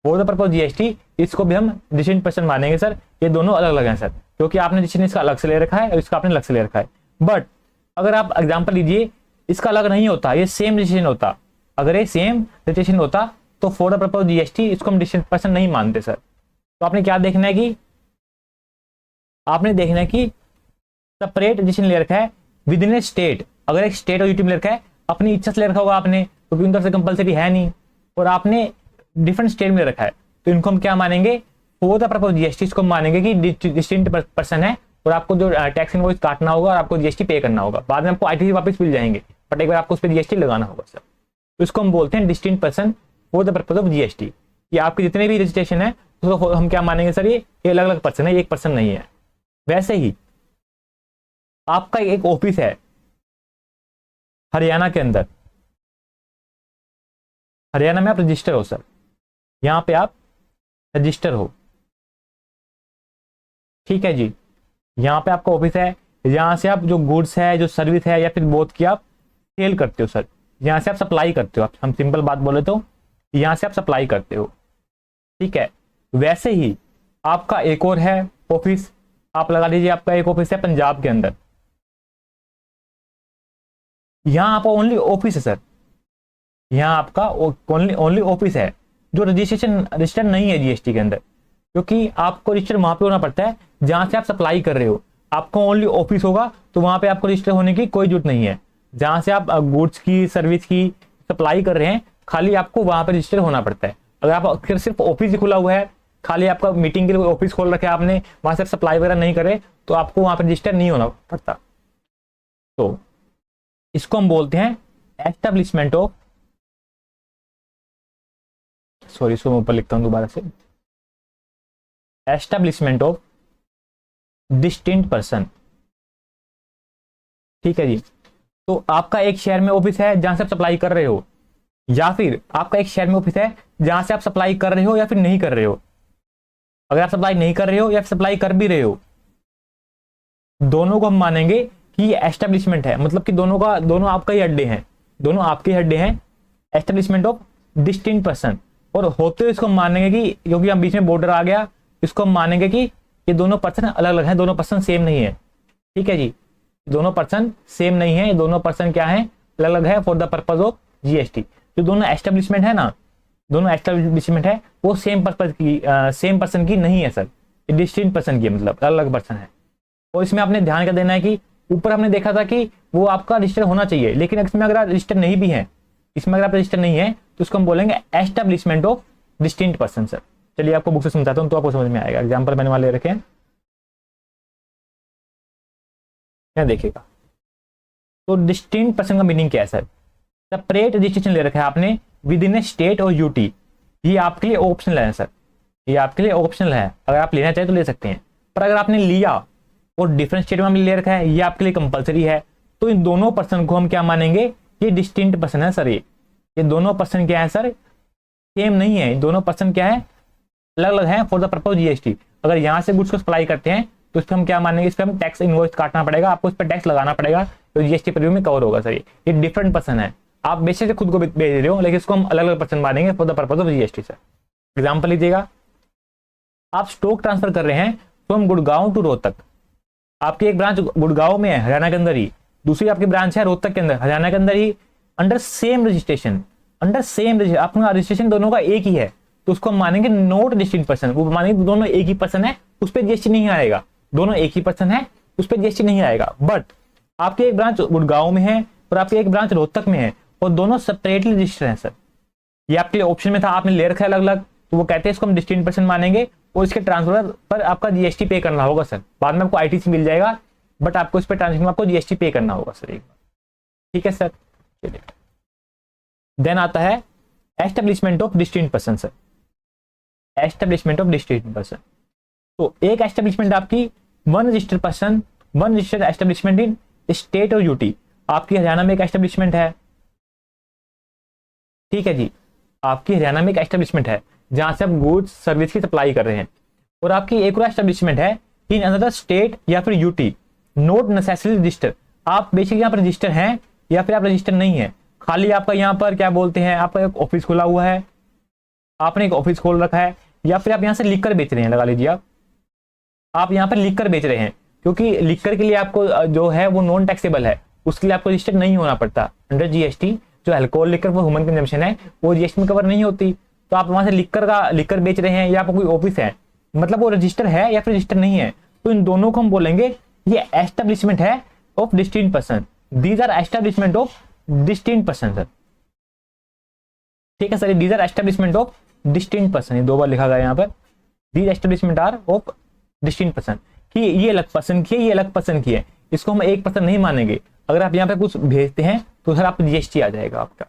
for the purpose GST इसको भी हम डिस्टिंक्ट पर्सन मानेंगे सर। ये दोनों अलग अलग हैं सर, क्योंकि आपने रजिस्ट्रेशन इसका अलग से ले रखा है और इसका आपने अलग से ले रखा है। बट अगर आप एग्जाम्पल लीजिए, इसका अलग नहीं होता, ये सेम रजिस्ट्रेशन होता, अगर ये सेम रजिस्ट्रेशन होता तो फॉर द पर्पज जीएसटी इसको हम डिस्टिंक्ट पर्सन नहीं मानते सर। तो आपने क्या देखना है कि आपने देखना है कि सेपरेट रजिस्ट्रेशन ले रखा है विद इन ए स्टेट, अगर एक स्टेट और यूटी में ले रखा है, अपनी इच्छा से ले रखा होगा आपने, क्योंकि उनकी तरफ से कंपलसरी है नहीं, और आपने डिफरेंट स्टेट में ले रखा है, तो इनको हम क्या मानेंगे, फॉर द पर्पज जीएसटी इसको मानेंगे कि डिस्टिंक्ट पर्सन है, और आपको जो टैक्स इनवॉइस काटना होगा और आपको जीएसटी पे करना होगा, बाद में आपको आईटीसी वापस मिल जाएंगे, बट एक बार आपको उस पर जीएसटी लगाना होगा सर। तो इसको हम बोलते हैं distinct person for the purpose of GST, कि आपके जितने भी रजिस्ट्रेशन है उसको हम क्या मानेंगे सर, ये अलग अलग पर्सन है, एक पर्सन नहीं है। वैसे ही आपका एक ऑफिस है हरियाणा के अंदर, हरियाणा में आप रजिस्टर हो सर, यहां पे आप रजिस्टर हो, ठीक है जी, यहां पे आपका ऑफिस है, यहां से आप जो गुड्स है, जो सर्विस है, या फिर बोथ की आप सेल करते हो सर, यहां से आप सप्लाई करते हो, आप हम सिंपल बात बोले तो यहां से आप सप्लाई करते हो, ठीक है। वैसे ही आपका एक और है ऑफिस, आप लगा लीजिए आपका एक ऑफिस है पंजाब के अंदर, यहां आपका ओनली ऑफिस है सर, यहां आपका ओनली ऑफिस है, जो रजिस्टर नहीं है जीएसटी के अंदर, क्योंकि आपको रजिस्टर वहां पे होना पड़ता है जहां से आप सप्लाई कर रहे हो, आपको ओनली ऑफिस होगा तो वहां पे आपको रजिस्टर होने की कोई जरूरत नहीं है, जहां से आप गुड्स की सर्विस की सप्लाई कर रहे हैं खाली आपको वहां पे रजिस्टर होना पड़ता है। अगर आप सिर्फ ऑफिस ही खुला हुआ है, खाली आपका मीटिंग के लिए ऑफिस खोल रखा है आपने, वहां से सप्लाई वगैरह नहीं करे, तो आपको वहां पर रजिस्टर नहीं होना पड़ता। तो इसको हम बोलते हैं एस्टेब्लिशमेंट ऑफ, सॉरी इसको मैं ऊपर लिखता हूं दोबारा से, एस्टेब्लिशमेंट ऑफ डिस्टिंक्ट पर्सन, ठीक है जी। तो आपका एक शहर में ऑफिस है जहां से आप सप्लाई कर रहे हो, या फिर आपका एक शहर में ऑफिस है जहां से आप सप्लाई कर रहे हो या फिर नहीं कर रहे हो। अगर आप सप्लाई नहीं कर रहे हो या फिर सप्लाई कर भी रहे हो, दोनों को हम मानेंगे कि ये एस्टेब्लिशमेंट है, मतलब कि दोनों आपका ही अड्डे हैं, दोनों आपके अड्डे हैं, एस्टेब्लिशमेंट ऑफ डिस्टिंक्ट पर्सन। और होते हुए इसको हम मानेंगे कि क्योंकि हम बीच में बॉर्डर आ गया, इसको हम मानेंगे कि ये दोनों पर्सन अलग अलग हैं, दोनों पर्सन सेम नहीं है, ठीक है जी, दोनों पर्सन सेम नहीं है, दोनों पर्सन क्या है, अलग अलग है for the purpose of GST. जो दोनों एस्टेब्लिशमेंट है ना, दोनों एस्टेब्लिशमेंट है वो सेम पर्पज की सेम पर्सन की नहीं है सर, ये डिस्टिंक्ट पर्सन की, मतलब अलग अलग पर्सन है। और इसमें आपने ध्यान क्या देना है कि ऊपर हमने देखा था कि वो आपका रजिस्टर होना चाहिए, लेकिन इसमें अगर आप रजिस्टर नहीं भी है, इसमें अगर आप रजिस्टर नहीं है तो उसको हम बोलेंगे establishment of distinct person sir. चलिए आपको बुक से समझाता हूं तो आपको समझ में आएगा। एग्जांपल मैंने वाले रखे हैं, क्या देखिएगा। तो डिस्टिंक्ट पर्सन का मीनिंग क्या है सर, सेपरेट रजिस्ट्रेशन ले रखा है आपने विद इन ए स्टेट और यूटी, ये आपके लिए ऑप्शनल है सर, ये आपके लिए ऑप्शनल है, अगर आप लेना चाहें तो ले सकते हैं। पर अगर आपने लिया और डिफरेंट स्टेट में ले रखा है, ये आपके लिए कंपलसरी है, तो इन दोनों पर्सन को हम क्या मानेंगे, ये डिस्टिंक्ट पर्सन है सर। ये दोनों पर्सन क्या है सर, सेम नहीं है, दोनों पर्सन क्या है, अलग अलग है फॉर द पर्पज जीएसटी। अगर यहाँ से गुड्स को सप्लाई करते हैं तो इस पर हम क्या मानेंगे, इस पर हम टैक्स इनवॉइस काटना पड़ेगा, आपको इस पर टैक्स लगाना पड़ेगा, तो जीएसटी प्रीमियम में कवर होगा सर। ये डिफरेंट पर्सन है, आप बेशक खुद को बेच रहे हो, लेकिन इसको हम अलग अलग पर्सन मानेंगे for the purpose of GST sir. Example लीजिएगा, आप स्टॉक ट्रांसफर कर रहे हैं फ्रॉम गुड़गांव टू रोहतक, आपकी एक ब्रांच गुड़गांव में है हरियाणा के अंदर ही, दूसरी आपकी ब्रांच है रोहतक के अंदर हरियाणा के अंदर ही, अंडर सेम रजिस्ट्रेशन, आपका रजिस्ट्रेशन दोनों का एक ही है, तो उसको हम मानेंगे नॉट डिस्टिंक्ट पर्सन, वो मानेंगे दोनों एक ही पर्सन है, उस पर जीएसटी नहीं आएगा, दोनों एक ही पर्सन है, उस पर जीएसटी नहीं आएगा। बट आपकी एक ब्रांच गुड़गांव में है और आपकी एक ब्रांच रोहतक में है और दोनों सेपरेटली रजिस्टर है सर, ये आपके लिए ऑप्शन में था, आपने ले रखा है अलग अलग, तो वो कहते हैं इसको हम डिस्टिंक्ट पर्सन मानेंगे और इसके ट्रांसफर पर आपका जीएसटी पे करना होगा सर। बाद में आपको आईटीसी मिल जाएगा, बट आपको इस पर ट्रांजेक्शन में आपको जीएसटी पे करना होगा सर एक बार, ठीक है सर। चलिए, देन आता है establishment of distinct person sir, establishment of distinct person. तो एक एस्टेब्लिशमेंट आपकी one registered person, one registered establishment इन स्टेट और यूटी, आपकी हरियाणा में एक एस्टेब्लिशमेंट है, ठीक है जी, आपकी हरियाणा में एक एस्टेब्लिशमेंट है जहां से आप गुड्स सर्विस की सप्लाई कर रहे हैं, और आपकी एक और एस्टेब्लिशमेंट है इन अनदर स्टेट या फिर यूटी, नॉट नेसेसरी रजिस्टर, आप बेसिकली यहाँ पर रजिस्टर हैं या फिर आप रजिस्टर नहीं है, खाली आपका यहाँ पर क्या बोलते हैं, आपका एक ऑफिस खुला हुआ है, आपने एक ऑफिस खोल रखा है, या फिर आप यहाँ से लिखकर बेच रहे हैं, लगा लीजिए आप यहाँ पर लिखकर बेच रहे हैं, क्योंकि लिखकर के लिए आपको जो है वो नॉन टैक्सेबल है, उसके लिए आपको रजिस्टर नहीं होना पड़ता अंडर जीएसटी। जो अल्कोहल लिकर वो ह्यूमन कंजम्पशन है वो जीएसटी में कवर नहीं होती, तो आप वहां से लिखकर बेच रहे हैं या आपको कोई ऑफिस है, मतलब वो रजिस्टर है या फिर रजिस्टर नहीं है, तो इन दोनों को हम बोलेंगे ये एस्टेब्लिशमेंट है of distinct person, these are establishment of distinct person sir, ठीक है sir, these are establishment of distinct person, ये दो बार लिखा गया यहाँ पर, these establishment are of distinct person, कि ये अलग पर्सन की है, ये अलग पर्सन की है, इसको हम एक पर्सन नहीं मानेंगे। अगर आप यहाँ पे कुछ भेजते हैं तो सर आपको जीएसटी आ जाएगा आपका।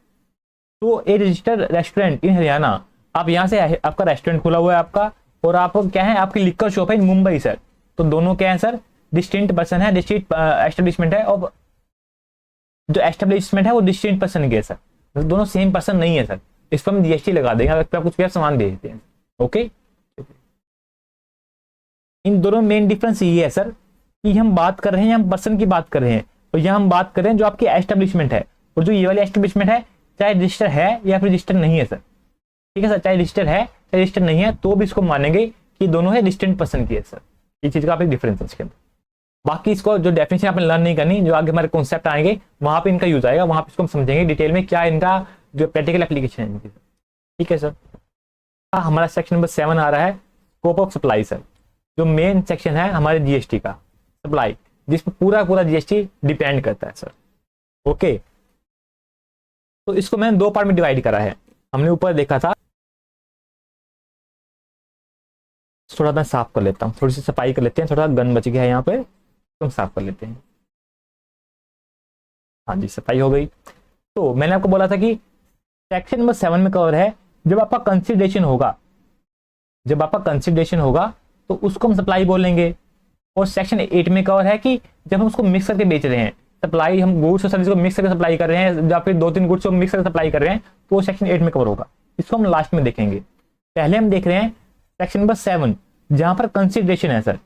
तो ए रजिस्टर्ड रेस्टोरेंट इन हरियाणा, आप यहाँ से आपका रेस्टोरेंट खुला हुआ है आपका, और आप क्या है, आपकी लिकर शॉप है इन मुंबई सर, तो दोनों क्या है सर, डिस्टिंक्ट पर्सन है, डिस्टिंक्ट एस्टेब्लिशमेंट है, और जो एस्टेब्लिशमेंट है वो डिस्टिंक्ट पर्सन के है सर, दोनों सेम पर्सन नहीं है सर, इस पर हम जीएसटी लगा देंगे अगर आप कुछ भी सामान भेजते हैं। ओके, इन दोनों मेन डिफरेंस ये है सर कि हम बात कर रहे हैं, हम पर्सन की बात कर रहे हैं, और यहाँ हम बात कर रहे हैं जो आपकी एस्टेब्लिशमेंट है, और जो ये वाली एस्टेब्लिशमेंट है चाहे रजिस्टर है या फिर रजिस्टर नहीं है सर, ठीक है सर, चाहे रजिस्टर है चाहे रजिस्टर नहीं है तो भी इसको मानेंगे कि दोनों है डिस्टिंक्ट पर्सन की है सर, ये चीज का आप एक डिफरेंस है इसके अंदर। बाकी इसको जो डेफिनेशन आपने लर्न नहीं करनी, जो आगे हमारे कॉन्सेप्ट आएंगे वहां पे इनका यूज आएगा, वहां पे इसको हम समझेंगे डिटेल में क्या इनका जो प्रैक्टिकल एप्लीकेशन है इनकी, ठीक है सर। हमारा सेक्शन नंबर 7 आ रहा है स्कोप ऑफ सप्लाई सर, जो मेन सेक्शन है हमारे जीएसटी का सप्लाई, जिसपे पूरा जीएसटी डिपेंड करता है सर। ओके, तो इसको मैंने 2 पार्ट में डिवाइड करा है, हमने ऊपर देखा था, थोड़ा मैं साफ कर लेता हूँ, थोड़ी सी सफाई कर लेते हैं, थोड़ा गन बच गया है यहाँ पे, तो हम साफ कर लेते हैं। हाँ जी, सफाई हो गई। तो मैंने आपको बोला था कि सेक्शन नंबर 7 में कवर है जब आपका कंसिडरेशन होगा, जब आपका कंसिडरेशन होगा तो उसको हम सप्लाई बोलेंगे, और सेक्शन 8 में कवर है कि जब हम उसको मिक्स करके बेच रहे हैं, सप्लाई हम गुड्स और सर्विस को मिक्स करके सप्लाई कर रहे हैं, या फिर 2-3 गुड्स को मिक्स करके सप्लाई कर रहे हैं, तो वो सेक्शन 8 में कवर होगा, इसको हम लास्ट में देखेंगे। पहले हम देख रहे हैं सेक्शन नंबर 7 जहां पर कंसिडरेशन है सर,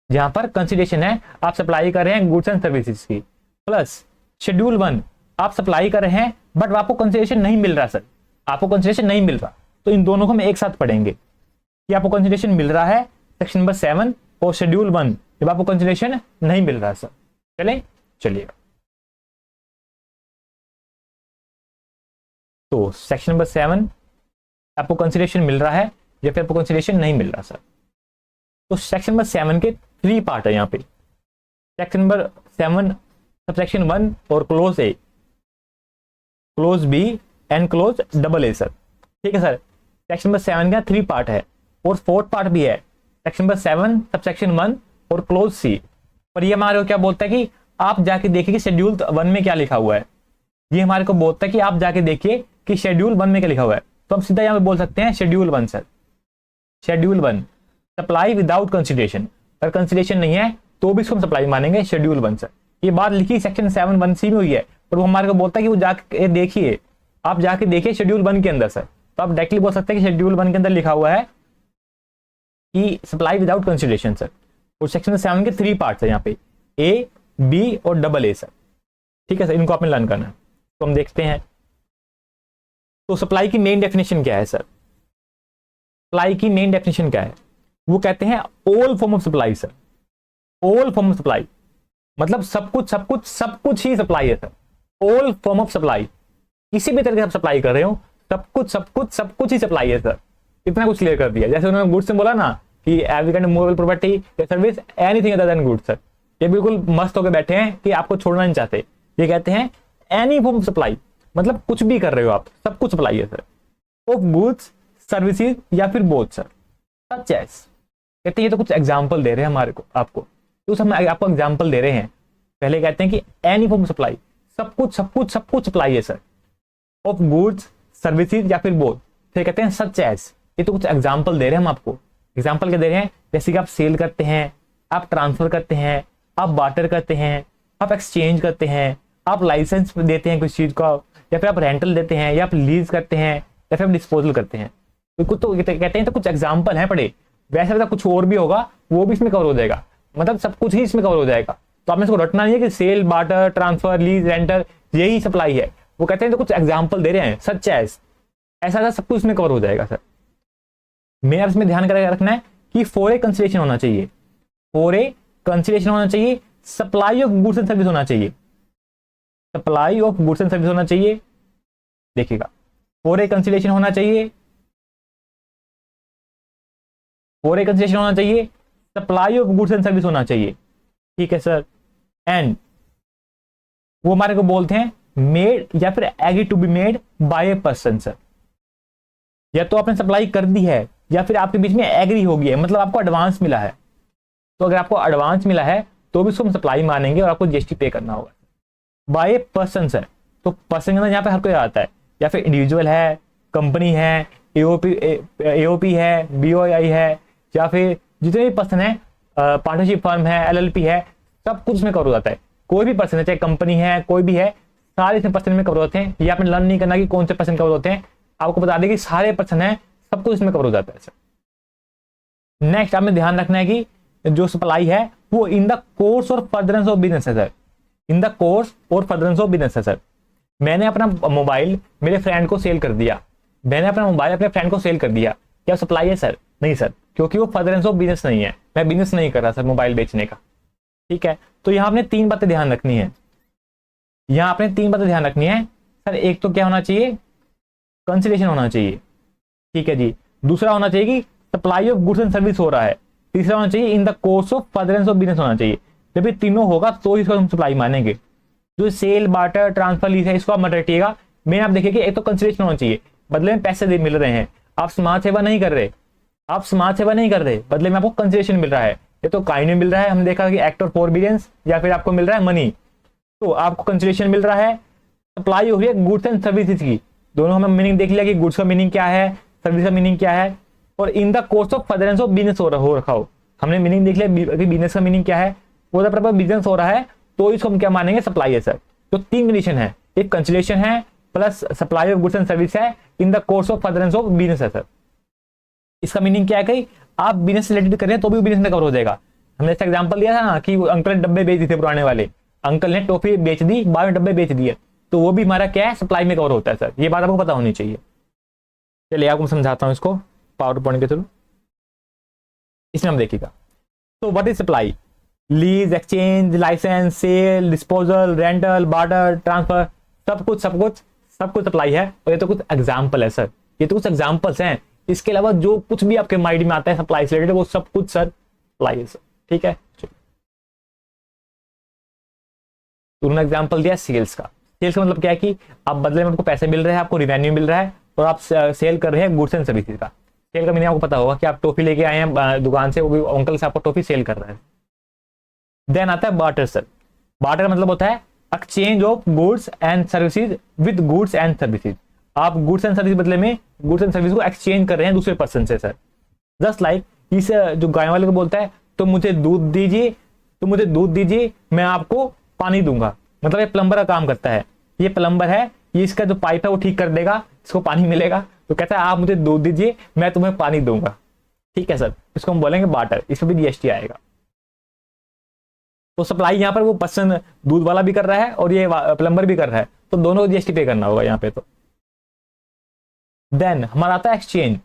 जहां पर कंसिडरेशन है, आप सप्लाई कर रहे हैं गुड्स एंड सर्विसेज की, प्लस शेड्यूल 1 आप सप्लाई कर रहे हैं बट आपको कंसिडरेशन नहीं मिल रहा सर, आपको कंसिडरेशन नहीं मिल रहा, तो इन दोनों को हम एक साथ पढ़ेंगे कि आपको कंसिडरेशन मिल रहा है सेक्शन नंबर 7, और शेड्यूल 1 जब आपको कंसिडरेशन नहीं मिल रहा सर। चलिए तो सेक्शन नंबर 7 आपको कंसिडरेशन मिल रहा है या फिर आपको कंसिडरेशन नहीं मिल रहा सर। तो सेक्शन नंबर 7 के 3 पार्ट है यहाँ पे, सेक्शन नंबर 7 सबसेक्शन 1 और clause A, clause B and clause AA sir, ठीक है सर। सेक्शन नंबर 7 का 3 पार्ट है, और 4th पार्ट भी है, सेक्शन नंबर 7 सबसेक्शन 1 और क्लोज सी। पर ये हमारे को क्या बोलता है कि आप जाके देखिए कि शेड्यूल 1 में क्या लिखा हुआ है, ये हमारे को बोलता है कि आप जाके देखिए कि शेड्यूल 1 में क्या लिखा हुआ है, तो हम सीधा यहाँ पे बोल सकते हैं schedule 1 sir, schedule 1 supply without consideration. अगर कंसिडरेशन नहीं है तो भी इसको हम सप्लाई मानेंगे शेड्यूल 1 सर। ये बात लिखी सेक्शन 7(1)(c) में हुई है, पर वो हमारे को बोलता है कि वो जाके देखिए, आप जाके देखिए शेड्यूल 1 के अंदर सर। तो आप डायरेक्टली बोल सकते हैं कि शेड्यूल 1 के अंदर लिखा हुआ है कि सप्लाई विदाउट कंसिडरेशन सर। और सेक्शन 7 के 3 पार्ट्स है यहाँ पे, ए, बी और AA सर। ठीक है सर, इनको आपने लर्न करना है। तो हम देखते हैं, तो सप्लाई की मेन डेफिनेशन क्या है सर? सप्लाई की मेन डेफिनेशन क्या है? वो कहते हैं all form of supply sir. All form of supply मतलब सब कुछ ही सप्लाई है sir. All form of supply, किसी भी तरह से आप सप्लाई कर रहे हो, सब कुछ ही सप्लाई है सर। इतना कुछ क्लियर कर दिया। जैसे उन्होंने गुड्स में बोला ना कि every kind of movable property या service anything other than goods sir. ये बिल्कुल मस्त होकर बैठे हैं कि आपको छोड़ना नहीं चाहते। ये कहते हैं एनी फॉर्म ऑफ सप्लाई, मतलब कुछ भी कर रहे हो आप, सब कुछ सप्लाई है सर, ऑफ गुड्स सर्विसेज या फिर बोथ सर। सच एज कहते हैं, ये तो कुछ एग्जाम्पल दे रहे हैं हमारे को, आपको तो हम आपको एग्जाम्पल दे रहे हैं। पहले कहते हैं कि एनी फॉर्म सप्लाई, सब कुछ सप्लाई है सर, ऑफ गुड्स सर्विसेज या फिर बोथ। फिर कहते हैं सच एज, ये तो कुछ एग्जाम्पल दे रहे हैं हम आपको। एग्जाम्पल क्या दे रहे हैं? जैसे कि आप सेल करते हैं, आप ट्रांसफर करते हैं, आप बार्टर करते हैं, आप एक्सचेंज करते हैं, आप लाइसेंस देते हैं किसी चीज का, या फिर आप रेंटल देते हैं, या आप लीज करते हैं, या फिर आप डिस्पोजल करते हैं। तो कहते हैं तो कुछ एग्जाम्पल है पड़े। वैसे वैसा कुछ और भी होगा, वो भी इसमें कवर हो जाएगा, मतलब सब कुछ ही इसमें कवर हो जाएगा। तो आपने इसको रटना नहीं है कि sale, barter, transfer, lease, rental यही सप्लाई है। वो कहते हैं तो कुछ एग्जाम्पल दे रहे हैं, सच एज, ऐसा सब कुछ इसमें कवर हो जाएगा सर। मेरा इसमें ध्यान करके रखना है कि फॉर ए कंसिडरेशन होना चाहिए, फॉर ए कंसिडरेशन होना चाहिए, supply of goods and service होना चाहिए, supply of goods and service होना चाहिए। देखिएगा, फॉर ए कंसिडरेशन होना चाहिए, फॉर ए कंसिडरेशन होना चाहिए, supply of goods and service होना चाहिए। ठीक है सर। एंड वो हमारे को बोलते हैं मेड या फिर agree to be made by a person sir. या तो आपने सप्लाई कर दी है या फिर आपके बीच में एग्री हो गई है, मतलब आपको एडवांस मिला है। तो अगर आपको एडवांस मिला है तो भी उसको हम सप्लाई मानेंगे और आपको जीएसटी पे करना होगा बाय ए पर्सन सर। तो पर्सन के अंदर यहाँ पे हर कोई आता है, या फिर इंडिविजुअल है, कंपनी है, एओपी है, बीओआई है, या फिर जितने भी पर्सन है, पार्टनरशिप फर्म है, एलएलपी है, सब कुछ में कवर हो जाता है। कोई भी पर्सन है, चाहे कंपनी है, कोई भी है, सारे इसमें पर्सन में कवर होते हैं। ये आपने लर्न नहीं करना कि कौन से पर्सन कवर होते हैं, आपको बता दें कि सारे पर्सन है, सब कुछ इसमें कवर हो जाता है सर। नेक्स्ट आपने ध्यान रखना है कि जो सप्लाई है वो इन द कोर्स और फर्दरेंस ऑफ बिजनेस है सर, इन द कोर्स और फर्दरेंस ऑफ बिजनेस है सर। मैंने अपना मोबाइल मेरे फ्रेंड को सेल कर दिया, मैंने अपना मोबाइल अपने फ्रेंड को सेल कर दिया, क्या सप्लाई है सर? नहीं सर, क्योंकि वो फर्दरेंस ऑफ बिजनेस नहीं है, मैं बिजनेस नहीं कर रहा सर मोबाइल बेचने का। ठीक है, तो यहाँ आपने 3 बातें ध्यान रखनी है, यहाँ आपने 3 बातें ध्यान रखनी है सर। एक तो क्या होना चाहिए? कंसिडरेशन होना चाहिए। ठीक है जी। दूसरा होना चाहिए कि supply of goods and service हो रहा है। तीसरा होना चाहिए इन the course of furtherance of business होना चाहिए। जब ये तीनों होगा तो इसको हम सप्लाई मानेंगे। जो सेल, बार्टर, ट्रांसफर, लीज है, इसको आप मत रटिएगा। मेन आप देखिए कि एक तो कंसिडरेशन होना चाहिए, बदले में पैसे मिल रहे हैं, आप समाज सेवा नहीं कर रहे, आप समाज सेवा नहीं कर रहे, बदले में आपको कंसिडरेशन मिल रहा है। ये तो काइंड में मिल रहा है, हमने देखा कि एक्ट ऑफ फॉरबिडेंस, या फिर आपको मिल रहा है मनी, तो आपको कंसिडरेशन मिल रहा है। सप्लाई हो रही है गुड्स एंड सर्विसेज की, दोनों हमें मीनिंग देख लिया कि गुड्स का मीनिंग क्या है, सर्विस का मीनिंग क्या है, और इन the course of furtherance of business हो रखा हो, हमने मीनिंग देख लिया कि बिजनेस का मीनिंग क्या है, वो द प्रॉपर बिजनेस हो रहा है, तो इसको हम क्या मानेंगे? सप्लाई है सर। तो 3 कंडीशन है, एक कंसिडरेशन है plus supply of goods and service है, in the course of furtherance of business है सर। इसका मीनिंग क्या है कि आप बिजनेस रिलेटेड करें तो भी बिजनेस में कवर हो जाएगा। हमने ऐसा एग्जांपल दिया था ना कि अंकल ने डब्बे बेच दिए थे, पुराने वाले अंकल ने टॉफी बेच दी, 12 डब्बे बेच दिए, तो वो भी हमारा क्या है? सप्लाई में कवर होता है सर। ये बात आपको पता होनी चाहिए। चलिए आपको समझाता हूं इसको पावर पॉइंट के थ्रू। इसमें हम देखिएगा, तो what is supply? Lease, exchange, licence, sale, disposal, rental, barter, transfer, सब कुछ सप्लाई है। और ये तो कुछ एग्जाम्पल है सर, ये तो कुछ एग्जाम्पल्स हैं। इसके अलावा जो कुछ भी आपके माइंड में आता है सप्लाई से रिलेटेड, वो सब कुछ सर सप्लाई है सर। ठीक है, तो उन्होंने एग्जाम्पल दिया सेल्स का। सेल्स का मतलब क्या है कि आप बदले में आपको पैसे मिल रहे हैं, आपको रिवेन्यू मिल रहा है, और आप सेल कर रहे हैं गुड्स एंड सर्विसेज का। सेल का मीनिंग आपको पता होगा कि आप टॉफी लेके आए हैं दुकान से, वो भी अंकल से आपको टॉफी सेल कर रहा है। देन आता है बार्टर सर। बार्टर मतलब होता है exchange of goods and services with goods and services. आप गुड्स एंड सर्विस बदले में गुड्स एंड सर्विस को एक्सचेंज कर रहे हैं दूसरे पर्सन से सर। जस्ट लाइक इस जो गाय वाले को बोलता है तो मुझे दूध दीजिए, तो मुझे दूध दीजिए, मैं आपको पानी दूंगा। मतलब ये प्लम्बर का काम करता है, ये प्लम्बर है, ये इसका जो पाइप है वो ठीक कर देगा, इसको पानी मिलेगा। तो कहता है आप मुझे दूध दीजिए, मैं तुम्हें पानी दूंगा। ठीक है सर, इसको हम बोलेंगे बार्टर, इसमें भी जीएसटी आएगा। तो सप्लाई यहाँ पर वो पर्सन दूध वाला भी कर रहा है और ये प्लम्बर भी कर रहा है, तो दोनों को जीएसटी पे करना होगा यहाँ पे। तो देन हमारा आता है एक्सचेंज।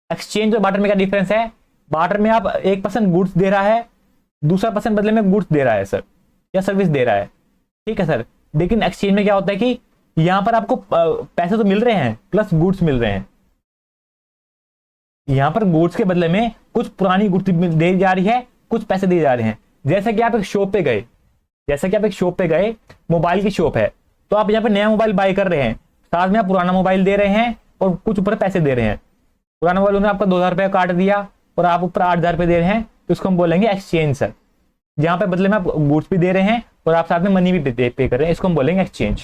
एक्सचेंज और बार्टर में क्या डिफरेंस है? बार्टर में आप एक पर्सन गुड्स दे रहा है, दूसरा पर्सन बदले में गुड्स दे रहा है सर, या सर्विस दे रहा है। ठीक है सर, लेकिन एक्सचेंज में क्या होता है कि यहां पर आपको पैसे तो मिल रहे हैं प्लस गुड्स मिल रहे हैं। यहां पर गुड्स के बदले में कुछ पुरानी गुड्स दी जा रही है, कुछ पैसे दिए जा रहे हैं। जैसे कि आप एक शॉप पे गए, मोबाइल की शॉप है, तो आप यहाँ पे नया मोबाइल बाय कर रहे हैं, साथ में आप पुराना मोबाइल दे रहे हैं और कुछ ऊपर पैसे दे रहे हैं। पुराना मोबाइल उन्होंने आपका 2000 रुपये काट दिया और आप ऊपर 8000 रुपये दे रहे हैं, तो इसको हम बोलेंगे एक्सचेंज सर। जहां पे बदले में आप गुड्स भी दे रहे हैं और आप साथ में मनी भी पे कर रहे हैं, इसको हम बोलेंगे एक्सचेंज।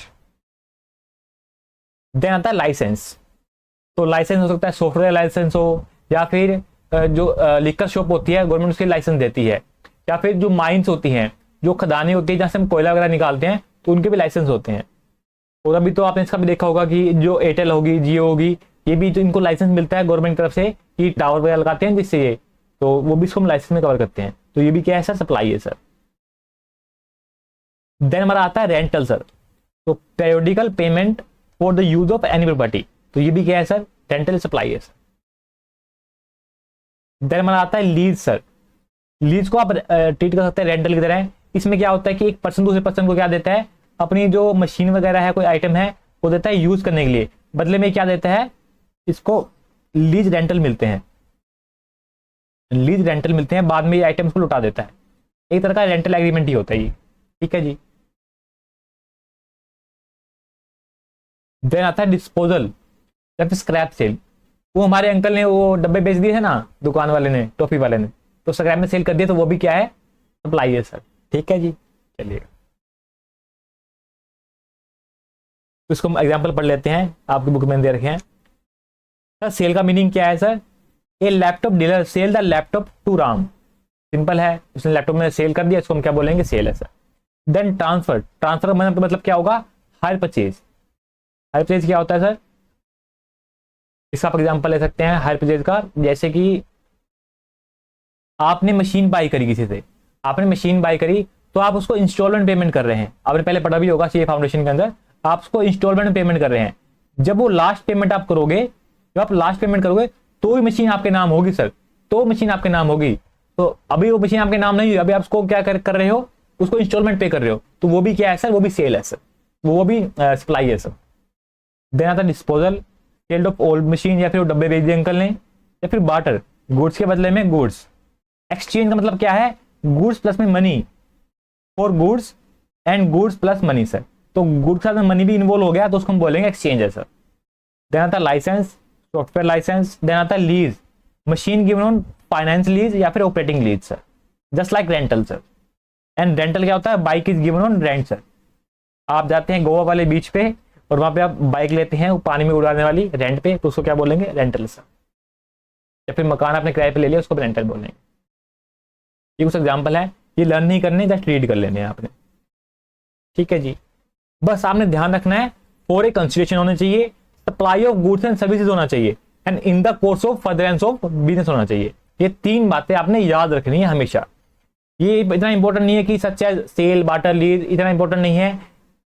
देन आता है लाइसेंस। तो लाइसेंस हो सकता है सॉफ्टवेयर लाइसेंस हो, या फिर जो लिकर शॉप होती है गवर्नमेंट उसकी लाइसेंस देती है, या फिर जो माइंस होती हैं, जो खदानें होती है जहां से हम कोयला वगैरह निकालते हैं, तो उनके भी लाइसेंस होते हैं। और अभी तो आपने इसका भी देखा होगा कि जो एयरटेल होगी, जियो होगी, ये भी तो इनको लाइसेंस मिलता है गवर्नमेंट की तरफ से कि टावर वगैरह लगाते हैं जिससे ये, तो वो भी इसको हम लाइसेंस में कवर करते हैं। तो ये भी क्या है सर? सप्लाई है सर। देन हमारा आता है रेंटल सर। तो periodical payment for the use of any property, तो ये भी क्या है सर? रेंटल सप्लाई है सर। देन हमारा आता है लीज सर। लीज को आप ट्रीट कर सकते हैं रेंटल की तरह। इसमें क्या होता है कि एक पर्सन दूसरे पर्सन को क्या देता है? अपनी जो मशीन वगैरह है, कोई आइटम है, वो देता है यूज करने के लिए, बदले में क्या देता है? इसको लीज रेंटल मिलते हैं, बाद में ये आइटम्स को लुटा देता है। एक तरह का रेंटल एग्रीमेंट ही होता है ये। ठीक है जी। देन आता है डिस्पोजल या फिर स्क्रैप सेल। वो हमारे अंकल ने वो डब्बे बेच दिए थे ना, दुकान वाले ने, टॉफी वाले ने, तो स्क्रैप में सेल कर दिया, तो वो भी क्या है? सप्लाई है सर। ठीक है जी, चलिए तो इसको हम एग्जाम्पल पढ़ लेते हैं, आपकी बुक में दे रखे हैं। सर सेल का मीनिंग क्या है sir? A laptop dealer sale the laptop to Ram. Simple है, उसने लैपटॉप में सेल कर दिया, इसको हम क्या बोलेंगे? सेल है सर। Then transfer. ट्रांसफर मतलब क्या होगा? Hire purchase. हायर परचेज क्या होता है सर? इसका आप एग्जाम्पल ले सकते हैं हायर परचेज का, जैसे कि आपने मशीन बाई करी किसी से, तो आप उसको इंस्टॉलमेंट पेमेंट कर रहे हैं। आपने पहले पढ़ा भी होगा सीए फाउंडेशन के अंदर, आप उसको इंस्टॉलमेंट पेमेंट कर रहे हैं। जब वो लास्ट पेमेंट आप करोगे, तो ही मशीन आपके नाम होगी सर, तो मशीन आपके नाम होगी। तो अभी वो मशीन आपके नाम नहीं हुई, अभी आप उसको क्या कर रहे हो? उसको इंस्टॉलमेंट पे कर रहे हो, तो वो भी क्या है सर? वो भी सेल है सर, वो भी सप्लाई है सर। देन आता है disposal, sale of old machine, या फिर वो डब्बे बेच दिए अंकल ने, या फिर बार्टर, गुड्स के बदले में गुड्स। एक्सचेंज का मतलब क्या है? गुड्स प्लस में money, for goods and goods plus money sir. तो गुड्स के साथ मनी भी इन्वॉल्व हो गया, तो उसको हम बोलेंगे एक्सचेंज है सर। देन आता है लाइसेंस, सॉफ्टवेयर लाइसेंस। देन आता है lease, machine given on finance lease या फिर operating lease sir, just like rental sir. And rental क्या होता है? Bike is given on rent sir. आप जाते हैं गोवा वाले बीच पे और वहां पे आप बाइक लेते हैं पानी में उड़ाने वाली रेंट पे, तो उसको क्या बोलेंगे? Rental sir. या फिर मकान आपने किराए पे ले लिया, उसको रेंटल बोलेंगे। ये कुछ एग्जाम्पल है, ये लर्न नहीं करने, जस्ट रीड कर लेने हैं आपने। ठीक है जी, बस आपने ध्यान रखना है, फॉर ए कंसिडरेशन होना चाहिए, supply of goods and services होना चाहिए, and in the course of furtherance of business होना चाहिए। ये तीन बातें आपने याद रखनी है हमेशा। ये इतना इंपॉर्टेंट नहीं है कि सच है सेल, बार्टर, लीज, इतना इंपॉर्टेंट नहीं है।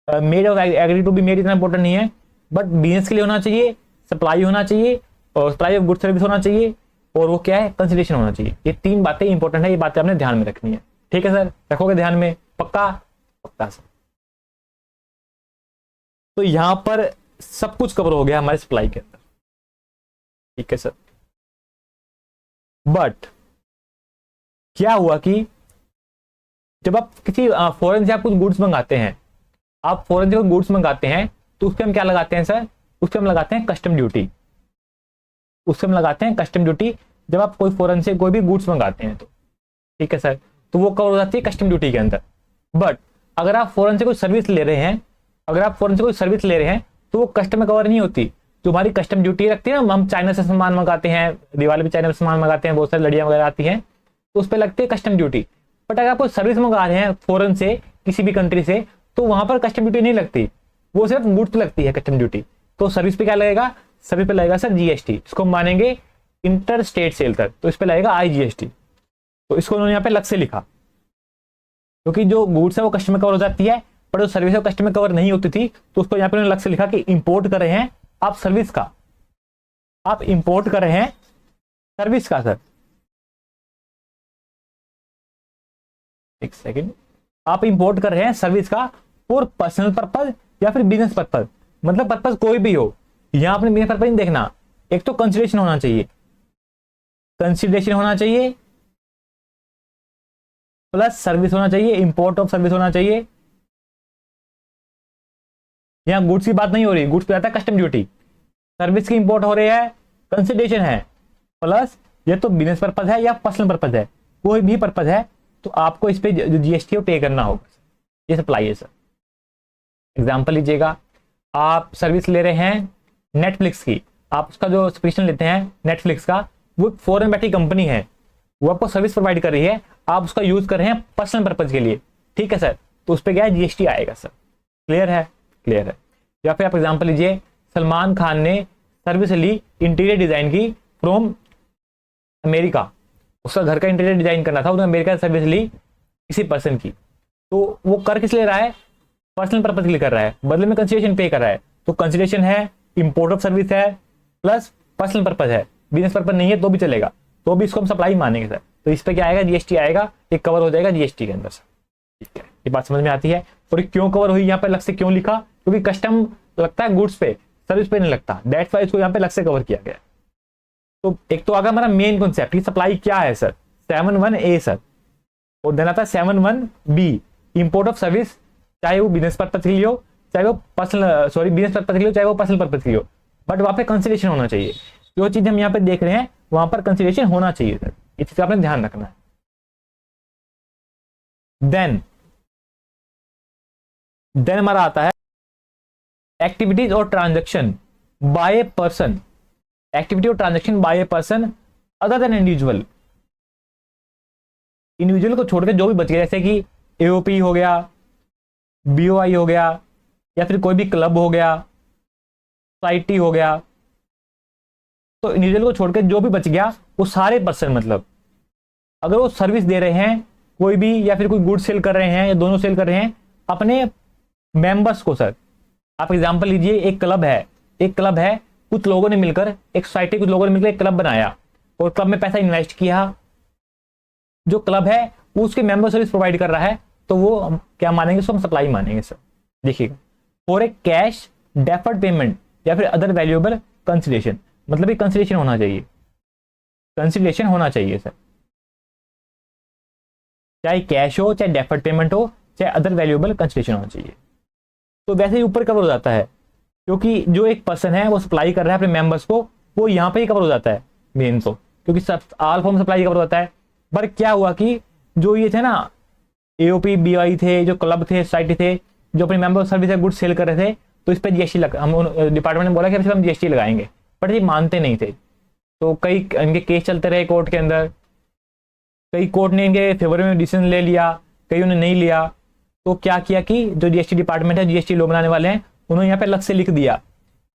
Made of agree to be made इतना इंपॉर्टेंट नहीं है, बट बिजनेस के लिए होना चाहिए, सप्लाई होना चाहिए, और सप्लाई ऑफ गुड सर्विस होना चाहिए, और वो क्या है? कंसिडरेशन होना चाहिए। ये तीन बातें इंपॉर्टेंट है, ये बातें आपने ध्यान में रखनी है। ठीक है सर, रखोगे ध्यान में? पक्का? पक्का सर। तो यहां पर सब कुछ कवर हो गया हमारे सप्लाई के अंदर। ठीक है सर, बट क्या हुआ कि जब आप किसी फॉरेन से आप कुछ गुड्स मंगाते हैं, तो उस पर हम क्या लगाते हैं सर? उस पर हम लगाते हैं कस्टम ड्यूटी। जब आप कोई फॉरेन से कोई भी गुड्स मंगाते हैं तो, ठीक है सर, तो वो कवर हो जाती है कस्टम ड्यूटी के अंदर। बट अगर आप फॉरेन से कोई सर्विस ले रहे हैं, तो वो कस्टम में कवर नहीं होती। जो हमारी कस्टम ड्यूटी लगती है ना, हम चाइना से सामान मंगाते हैं, दिवाली पे चाइना से सामान मंगाते हैं, बहुत सारी लड़ियां वगैरह आती हैं, तो उस पर लगती है कस्टम ड्यूटी। बट अगर आप कोई सर्विस मंगा रहे हैं फॉरेन से, किसी भी कंट्री से, तो वहां पर कस्टम ड्यूटी नहीं लगती, वो सिर्फ गुड्स पे लगती है कस्टम ड्यूटी। तो सर्विस पे क्या लगेगा? सर्विस पे लगेगा सर जीएसटी, इसको हम मानेंगे इंटर स्टेट सेल तक, तो इस पे लगेगा IGST। तो इसको उन्होंने यहाँ पे अलग से लिखा, क्योंकि जो गुड्स है वो कस्टमर कवर हो जाती है, पर जो सर्विस है वो कस्टमर कवर नहीं होती थी, तो उसको यहाँ पे उन्होंने अलग से लिखा कि इंपोर्ट कर रहे हैं आप सर्विस का, आप इंपोर्ट कर रहे हैं सर्विस का सर। एक सेकेंड, आप इंपोर्ट कर रहे हैं सर्विस का फॉर पर्सनल पर्पज या फिर बिजनेस पर्पज, मतलब पर्पज कोई भी हो, यहां आपने बिजनेस पर्पज नहीं देखना। एक तो कंसिडरेशन होना चाहिए, कंसिडरेशन होना चाहिए, प्लस सर्विस होना चाहिए, इंपोर्ट ऑफ सर्विस होना चाहिए। यहां गुड्स की बात नहीं हो रही, गुड्स पे आता है कस्टम ड्यूटी, सर्विस की इंपोर्ट हो रही है, कंसिडरेशन है, प्लस ये तो बिजनेस पर्पज है या पर्सनल पर्पज है, कोई भी पर्पज है, तो आपको इस पे जो जीएसटी है पे करना होगा। ये सप्लाई है सर। एग्जाम्पल लीजिएगा, आप सर्विस ले रहे हैं नेटफ्लिक्स की, आप उसका जो सब्सक्रिप्शन लेते हैं नेटफ्लिक्स का, वो फॉरेन बैठी कंपनी है, वो आपको सर्विस प्रोवाइड कर रही है, आप उसका यूज कर रहे हैं पर्सनल पर्पज के लिए, ठीक है सर, तो उस पर क्या है? जीएसटी आएगा सर। क्लियर है? क्लियर है। या फिर आप एग्जाम्पल लीजिए, सलमान खान ने सर्विस ली इंटीरियर डिजाइन की फ्रॉम अमेरिका, उसका घर का इंटीरियर डिजाइन करना था, उन्होंने अमेरिका से सर्विस ली किसी पर्सन की, तो वो कर किस लिए रहा है? पर्सनल पर्पज के लिए कर रहा है, बदले में कंसिडरेशन पे कर रहा है, तो कंसिडरेशन है, इंपोर्ट ऑफ सर्विस है, प्लस पर्सनल पर्पज है, बिजनेस पर्पज नहीं है तो भी चलेगा, तो भी इसको हम सप्लाई मानेंगे सर। तो इस पे क्या आएगा? जीएसटी आएगा, ये कवर हो जाएगा जीएसटी के अंदर सर। ठीक है, ये बात समझ में आती है। और क्यों कवर हुई, यहाँ पे अलग से क्यों लिखा? क्योंकि कस्टम लगता है गुड्स पे, सर्विस पे नहीं लगता, दैट्स व्हाई इसको यहाँ पे अलग से कवर किया गया। तो एक तो आगे हमारा मेन कॉन्सेप्ट, ये सप्लाई क्या है सर? 7(1)(a) सर, और देना था 7(1)(b), इंपोर्ट ऑफ सर्विस, चाहे वो बिजनेस पर्पज के लिए हो, चाहे वो पर्सनल बिजनेस पर्पज के लिए हो, चाहे वो पर्सनल पर्पज के लिए हो, बट वहां पे कंसिडरेशन होना चाहिए। जो चीज हम यहाँ पे देख रहे हैं वहां पर कंसिडरेशन होना चाहिए सर, इस चीज का आपने ध्यान रखना है। देन हमारा आता है एक्टिविटीज और transaction by a person, activity और transaction by a person other than individual, individual को छोड़कर जो भी बच गया, जैसे कि एओपी हो गया, बीओआई हो गया, या फिर कोई भी क्लब हो गया, सोसाइटी हो गया, तो इंडिविजुअल को छोड़कर जो भी बच गया वो सारे पर्सन, मतलब अगर वो सर्विस दे रहे हैं कोई भी, या फिर कोई गुड सेल कर रहे हैं, या दोनों सेल कर रहे हैं अपने मेंबर्स को सर। आप एग्जांपल लीजिए, एक क्लब है, एक क्लब है, कुछ लोगों ने मिलकर, एक सोसाइटी कुछ लोगों ने मिलकर एक क्लब बनाया और क्लब में पैसा इन्वेस्ट किया, जो क्लब है वो उसके मेंबर सर्विस प्रोवाइड कर रहा है, तो वो हम क्या मानेंगे? उसको हम सप्लाई मानेंगे सर। देखिएगा, for a cash deferred payment या फिर अदर वैल्यूएबल कंसिडरेशन, मतलब ये कंसिडरेशन होना चाहिए, कंसिडरेशन होना चाहिए सर, चाहे कैश हो, चाहे डेफर्ड पेमेंट हो, चाहे अदर वैल्यूएबल कंसिडरेशन होना चाहिए। तो वैसे ही ऊपर कवर हो जाता है, क्योंकि जो एक पर्सन है वो सप्लाई कर रहा है अपने मेंबर्स को, वो यहाँ पे ही कवर हो जाता है मेन, तो क्योंकि सब ऑल फॉर्म सप्लाई कवर होता है। पर क्या हुआ कि जो ये थे ना एओपी बीआई थे, जो क्लब थे, सोसाइटी थे, जो अपने मेंबर सर्विस गुड सेल कर रहे थे, तो इस पर जीएसटी हम डिपार्टमेंट ने बोला कि हम जीएसटी लगाएंगे, बट ये मानते नहीं थे, तो कई इनके केस चलते रहे कोर्ट के अंदर, कई कोर्ट ने इनके फेवर में डिसीजन ले लिया, कई उन्हें नहीं लिया। तो क्या किया कि जो जीएसटी डिपार्टमेंट है, जीएसटी लॉ बनाने वाले हैं, उन्होंने यहाँ पे अलग से लिख दिया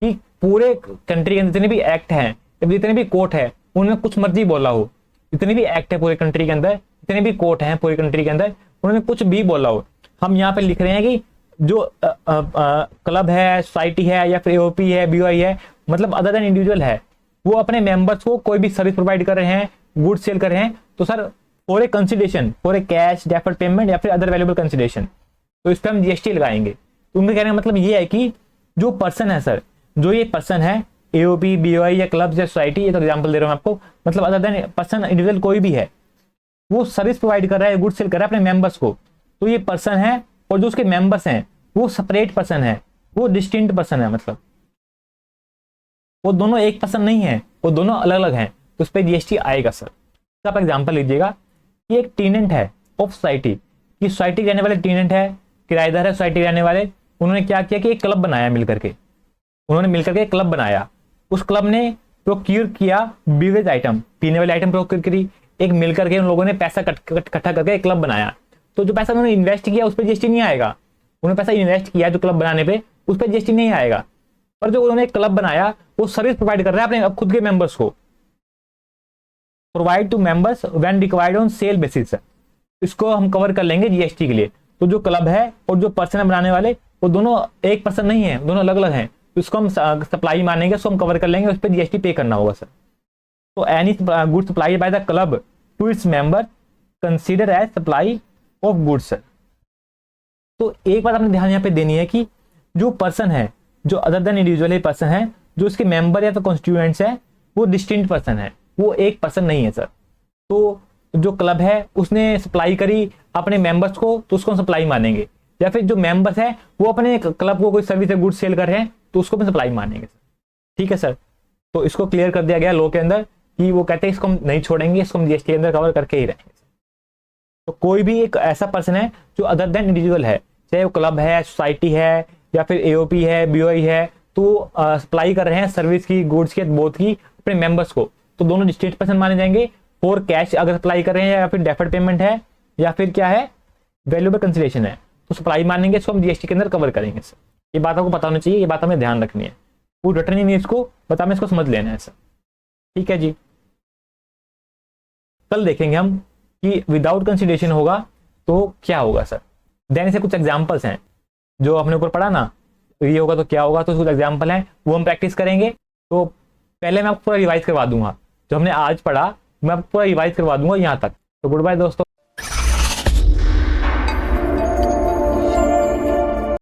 कि पूरे कंट्री के अंदर जितने भी एक्ट हैं, जितने भी कोर्ट है, उनमें कुछ मर्जी बोला हो, जितने भी एक्ट है पूरे कंट्री के अंदर, जितने भी कोर्ट हैं पूरी कंट्री के अंदर, उन्होंने कुछ भी बोला हो, हम यहाँ पे लिख रहे हैं कि जो क्लब है, सोसाइटी है, या फिर एओपी है, बीओआई है, मतलब अदर देन इंडिविजुअल है, वो अपने मेंबर्स को कोई भी सर्विस प्रोवाइड कर रहे हैं, गुड सेल कर रहे हैं, तो sir for a consideration, for a cash deferred payment या फिर अदर वैल्यूएबल कंसिडरेशन, तो इस पर हम जीएसटी लगाएंगे। तो उनके कहने का मतलब ये है कि जो पर्सन है सर, जो ये पर्सन है एओपी, बीओआई या क्लब या सोसाइटी, ये तो एग्जांपल दे रहा हूं आपको, मतलब अदर देन पर्सन इंडिविजुअल कोई भी है, वो सर्विस प्रोवाइड कर रहा है, गुड सेल कर रहा है अपने मेंबर्स को, तो ये पर्सन है, और जो उसके मेंबर्स हैं वो सेपरेट पर्सन है, वो डिस्टिंक्ट पर्सन है, मतलब वो दोनों एक पर्सन नहीं है, वो दोनों अलग अलग हैं, तो उस पर जीएसटी आएगा सर। तो आप एग्जांपल लीजिएगा कि एक टेनेंट है ऑफ सोसाइटी, कि सोसाइटी रहने वाले टेनेंट है, किराएदार है सोसाइटी रहने वाले, उन्होंने क्या किया कि एक क्लब बनाया मिलकर के, उन्होंने मिलकर के एक क्लब बनाया, उस क्लब ने प्रोक्यूर किया बीवरेज आइटम, पीने वाले आइटम प्रोक्यूर करी, एक मिलकर के उन लोगों ने पैसा इकट्ठा करके एक क्लब बनाया। तो जो पैसा उन्होंने इन्वेस्ट किया उस पर जीएसटी नहीं आएगा। उन्होंने पैसा इन्वेस्ट किया जो क्लब बनाने पे, उस पर जीएसटी नहीं आएगा। पर जो उन्होंने एक क्लब बनाया वो सर्विस प्रोवाइड कर रहा है अपने अब खुद के मेंबर्स को, provide to members when required on sale basis. इसको हम कवर कर लेंगे जीएसटी के लिए। तो जो क्लब है और जो पर्सन है बनाने वाले, वो दोनों एक पर्सन नहीं है, दोनों अलग अलग हैं। तो इसको हम सप्लाई मानेंगे, उसको हम कवर कर लेंगे, उस पर जीएसटी पे करना होगा सर। तो any good supply by the club to its member consider as supply of goods. तो एक बात आपने ध्यान यहाँ पे देनी है कि जो पर्सन है, जो अदर देन इंडिविजुअल पर्सन है, जो उसके मेंबर या तो कॉन्स्टिट्यूएंट्स है, वो डिस्टिंक्ट पर्सन है, वो एक पर्सन नहीं है सर। तो जो क्लब है उसने सप्लाई करी अपने मेंबर्स को, तो उसको सप्लाई मानेंगे। या फिर जो मेंबर्स है वो अपने क्लब को कोई सर्विस या गुड्स सेल कर रहे हैं, तो उसको भी सप्लाई मानेंगे सर। ठीक है सर, तो इसको क्लियर कर दिया गया लॉ के अंदर कि वो कहते हैं इसको हम नहीं छोड़ेंगे, इसको हम जीएसटी के अंदर कवर करके ही रहेंगे। तो कोई भी एक ऐसा पर्सन है जो अदर देन इंडिविजुअल है, चाहे वो क्लब है, सोसाइटी है, या फिर एओपी है, बीओआई है, तो सप्लाई कर रहे हैं सर्विस की, गुड्स की, बोथ की अपने मेंबर्स को, तो दोनों डिस्टिंक्ट पर्सन माने जाएंगे। फॉर कैश अगर सप्लाई कर रहे हैं, या फिर डेफर्ड पेमेंट है, या फिर क्या है वैल्यूएबल कंसिडरेशन है, तो सप्लाई मानेंगे, इसको हम जीएसटी के अंदर कवर करेंगे सर। ये बात आपको पता होनी चाहिए, ये बात हमें ध्यान रखनी है। वो रटनी नहीं इसको, बता हमें इसको समझ लेना है सर। ठीक है जी, कल देखेंगे हम कि विदाउट कंसिडरेशन होगा तो क्या होगा सर। देन से कुछ एग्जाम्पल्स हैं जो अपने ऊपर पढ़ा ना, तो ये होगा तो क्या होगा, तो कुछ एग्जाम्पल हैं वो हम प्रैक्टिस करेंगे। तो पहले मैं आपको पूरा रिवाइज करवा दूंगा, जो हमने आज पढ़ा मैं आपको पूरा रिवाइज करवा दूंगा यहाँ तक। तो गुड बाय दोस्तों।